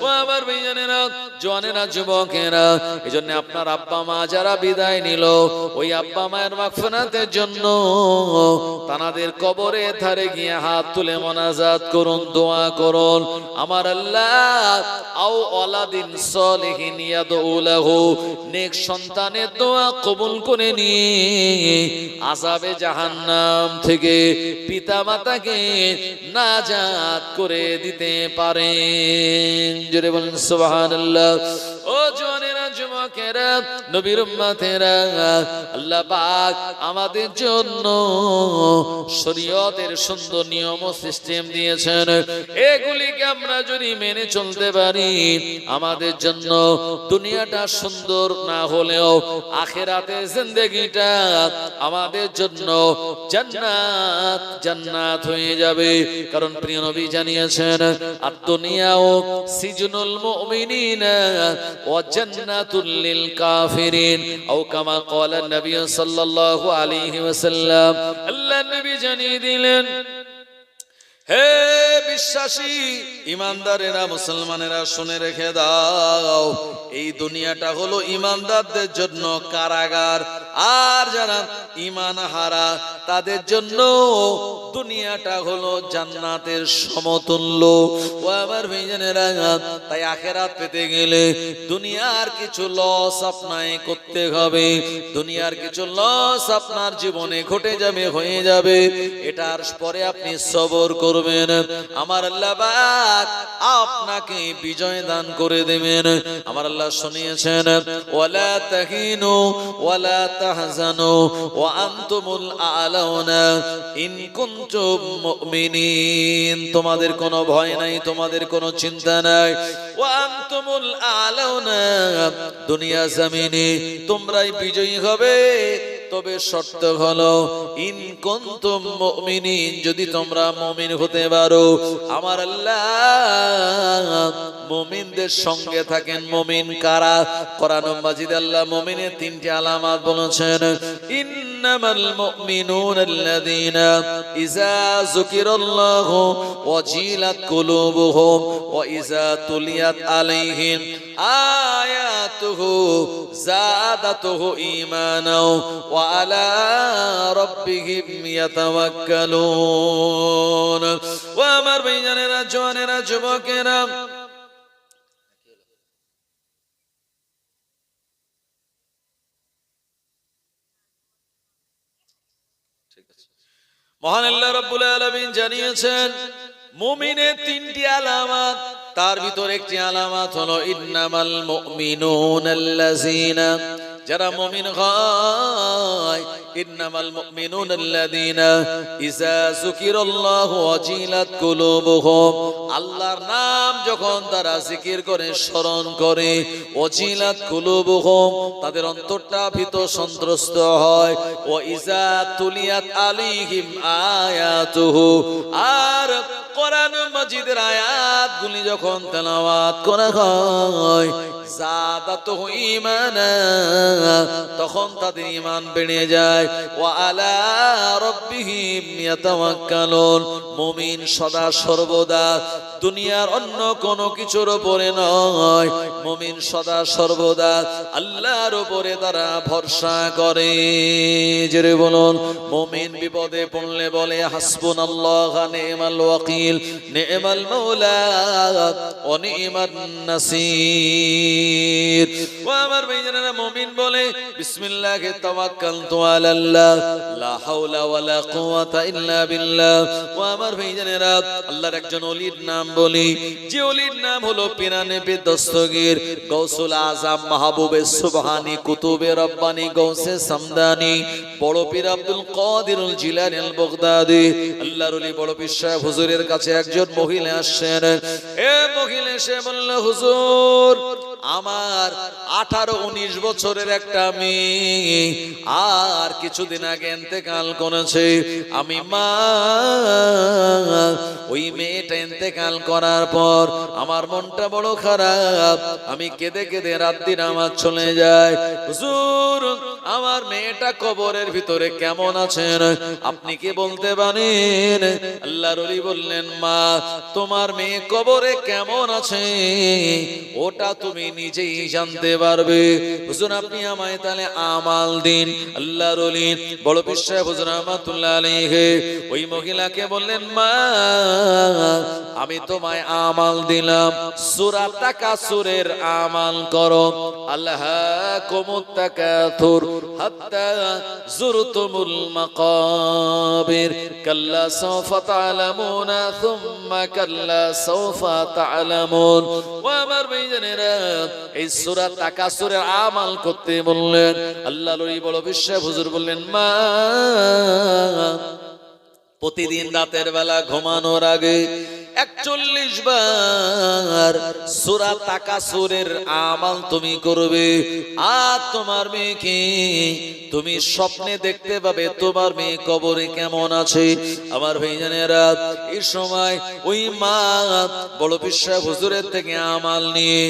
ও আমার ভাইজানেরা, জওয়ানেরা, যুবকেরা, এজন্য আপনার আব্বা মা যারা বিদায় নিল, ওই আব্বা মায়ের মাগফিরাতের জন্য তানাদের কবরের ধারে গিয়ে হাত তুলে মোনাজাত করুন, দোয়া করুন। আমার আল্লাহ আও ওয়ালাদিন সলিহিন ইয়াদউ লাহু, নেক সন্তানের দোয়া কবুল করে নিয়ে আযাবে জাহান্নাম থেকে পিতামাতাকে নাজাত করে দিতে পারেন। জোরে বলেন সুবহানাল্লাহ। ও জওয়ানেরা, যুবকেরা, নবীর উম্মতেরা, আল্লাহ পাক আমাদের জন্য শরীয়তের সুন্দর নিয়ম ও সিস্টেম দিয়েছেন। এগুলিকে আমরা যদি মেনে চলতে পারি, আমাদের জন্য দুনিয়াটা সুন্দর না হলেও আখিরাতের জিন্দেগিটা আমাদের জন্য জান্নাত জান্নাত হয়ে যাবে। কারণ প্রিয় নবী জানিয়েছেন, আদ-দুনিয়াও সিজনুল মুমিনিনা ওয়া জান্নাতুল লিল কাফিরিন, আও কামা ক্বালা নবী সাল্লাল্লাহু আলাইহি ওয়াসাল্লাম। আল্লাহ নবী জানিয়ে দিলেন, হে বিশ্বাসী ইমানদারেরা, মুসলমানেরা শুনে রেখে দাও, এই দুনিয়াটা হলো ইমানদারদের জন্য কারাগার, আর যারা ঈমান হারা তাদের জন্য দুনিয়াটা হলো জান্নাতের সমতুল্য। ও আমার ভাইজানেরা, তাই আখিরাত পেতে গেলে দুনিয়ার কিছু লস আপনাকে করতে হবে, দুনিয়ার কিছু লস আপনার জীবনে ঘটে যাবে, হয়ে যাবে, এটার পরে আপনি সবর করবেন, আমার আল্লাহ পাক আপনাকে বিজয় দান করে দেবেন। আমার আল্লাহ শুনিয়েছেন, ওয়ালা তাহিনু ওয়ালা তাহজানু ওয়া আনতুমুল আ'লাউনা ইন কুনতুম মুমিনিন। তোমাদের কোনো ভয় নাই, তোমাদের কোনো চিন্তা নাই। ওয়া আনতুমুল আ'লাউনা, দুনিয়া জমিনে তোমরাই বিজয়ী হবে, তবে শর্ত হলো ইন কুনতুম মুমিনিন, যদি তোমরা মুমিন হতে পারো। আমার আল্লাহ মুমিনদের সঙ্গে থাকেন। মুমিন কারা? কোরআন মাজিদ আল্লাহ মুমিনের তিনটি আলামত বলেছেন, ইন্নামাল মুমিনুনা আল্লাযীনা ইযা যুকিরাল্লাহু ওয়াজিলাত কুলুবুহুম ওয়া ইযা তুলিয়াত আলাইহিম আয়াতুহু যাদাতুহু ঈমানা ওয়া আলা রাব্বিহিম ইয়াতাওয়াক্কালুন। ওয়া আমার ভাইজানেরা, জওয়ানেরা, যুবকেরা, মহান আল্লাহ রাব্বুল আলামিন জানিয়েছেন মুমিনের তিনটি আলামত, তার ভিতর একটি আলামত হলো ইন্নামাল মুমিনুনাল্লাযীনা, যারা মুমিন হয়, ইন্নামাল মুমিনুনাল্লাযীনা ইযা যুকিরাল্লাহু ওয়াজিলাত কুলুবুহুম, আল্লাহর নাম যখন তারা জিকির করে, স্মরণ করে, ওয়াজিলাত কুলুবুহুম, তাদের অন্তরটা ভীত সন্ত্রস্ত হয়, ওয়া ইযা তুলিয়াত আলাইহিম আয়াতুহু, আর কোরআন মাজিদের আয়াতগুলি যখন তেলাওয়াত করা হয়, যাদাতুহু ঈমানা, তখন তাদের ঈমান বেড়ে যায়, ওয়া আলা রাব্বিহিম ইয়াতাওয়াক্কালুন, মুমিন সদা সর্বদা দুনিয়ার অন্য কোনো কিছুর উপরে নয়, মুমিন সদা সর্বদা আল্লাহর উপরে তারা ভরসা করে। জোরে বলুন, মুমিন বিপদে পড়লে বলে হাসবুনাল্লাহু নি'মাল ওয়াকিল, নি'মাল মাওলা ওয়া নি'মান নাসির। ও আমার ভাইজানেরা, মুমিন বলে বিসমিল্লাহি তাওয়াক্কালতু আলাল্লাহ লা হাওলা ওয়ালা কুওয়াতা ইল্লা বিল্লাহ। ও আমার ভাইজানেরা, আল্লাহর একজন ওলির নাম বলি, যে ওলির নাম হলো পিরানে দস্তগীর গৌসুল আজম মাহবুবে সুবহানি কুতুবে রব্বানি গৌসে সামদানি বড় পীর আব্দুল কাদিরুল জিলানী আল বাগদাদি। আল্লাহর ওলি বড় পীর সাহেব হুজুরের কাছে একজন মহিলা আসছেন। এ মহিলা এসে বলল, হুজুর, আমার 18-19 বছরের একটা মেয়ে আর কিছুদিন আগে ইন্তেকাল করেছে। আমি মা, ওই মেয়েটা ইন্তেকাল করার পর আমার মনটা বড় খারাপ, আমি কেঁদে কেঁদে রাত দিন আমার চলে যায়। হুজুর, আমার মেয়েটা কবরের ভিতরে কেমন আছেন আপনি কি বলতে পারেন? আল্লাহর ওলি বললেন, মা, তোমার মেয়ে কবরে কেমন আছে ওটা তুমি নিজেই জানতে পারবে। হুজুর, আপনি আমায় তাহলে আমাল দিন। আল্লাহর ওলি বড় পীর সাহেব হুজুর রাহমাতুল্লাহ আলাইহি ওই মহিলাকে বললেন, মা, আমি তোমায় আমাল দিলাম, সূরা তাকাসুরের আমাল করো। আল্লাহাকুমুত তাকাথুর হাত্তা যুরতুমুল মাকাবির কাল্লা সাওফা তা'লামুনা সুম্মা কাল্লা সাওফা তা'লামুন। ওয়া আমার ভাইজানেরা, এই সূরা তাকাসুরের আমাল করতে বললেন। আল্লাহর ওলি বড় পীর সাহেব হুজুর বললেন, মা, প্রতিদিন রাতের বেলা ঘুমানোর আগে 41 বার সূরা তাকাসুরের আমাল তুমি করবে। আর তোমার মেয়েকে তুমি স্বপ্নে দেখতে পাবে তোমার মেয়ে কবরে কেমন আছে। আমার ভাইজানেরা, এই সময় ওই মা বড় পীর সাহেব হুজুরের থেকে আমাল নিয়ে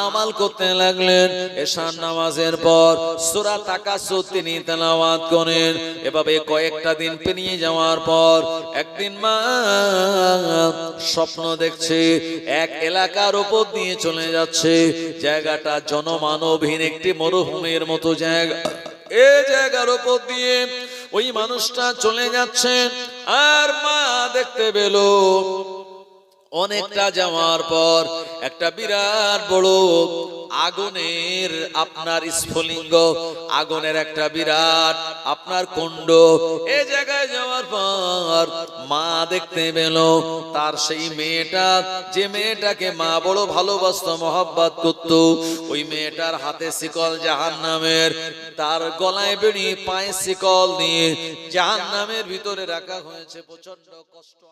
আমাল করতে লাগলেন। এশার নামাজের পর সূরা তাকাসুর তিনি তেলাওয়াত করেন। এভাবে কয়েকটা দিন পেরিয়ে যাওয়ার পর একদিন মা স্বপ্ন দেখছে, এক এলাকার উপর দিয়ে চলে যাচ্ছে, জায়গাটা জনমানবহীন একটি মরুভূমির মতো জায়গা। এই জায়গার উপর দিয়ে ওই মানুষটা চলে যাচ্ছে, আর মা দেখতে পেল অনেকটা যাওয়ার পর একটা বিরাট বড় আগুনের আপনার স্ফুলিঙ্গ, আগুনের একটা বিরাট আপনার কুণ্ড। এই জায়গায় যাওয়ার পর মা দেখতে পেল তার সেই মেয়েটা, যে মেয়েটাকে মা বড় ভালোবাসতো, মহব্বত করত, ওই মেয়েটার হাতে শিকল জাহান্নামের, তার গলায় বেড়ি, পায়ে শিকল দিয়ে জাহান্নামের ভিতরে রাখা হয়েছে। প্রচন্ড কষ্ট।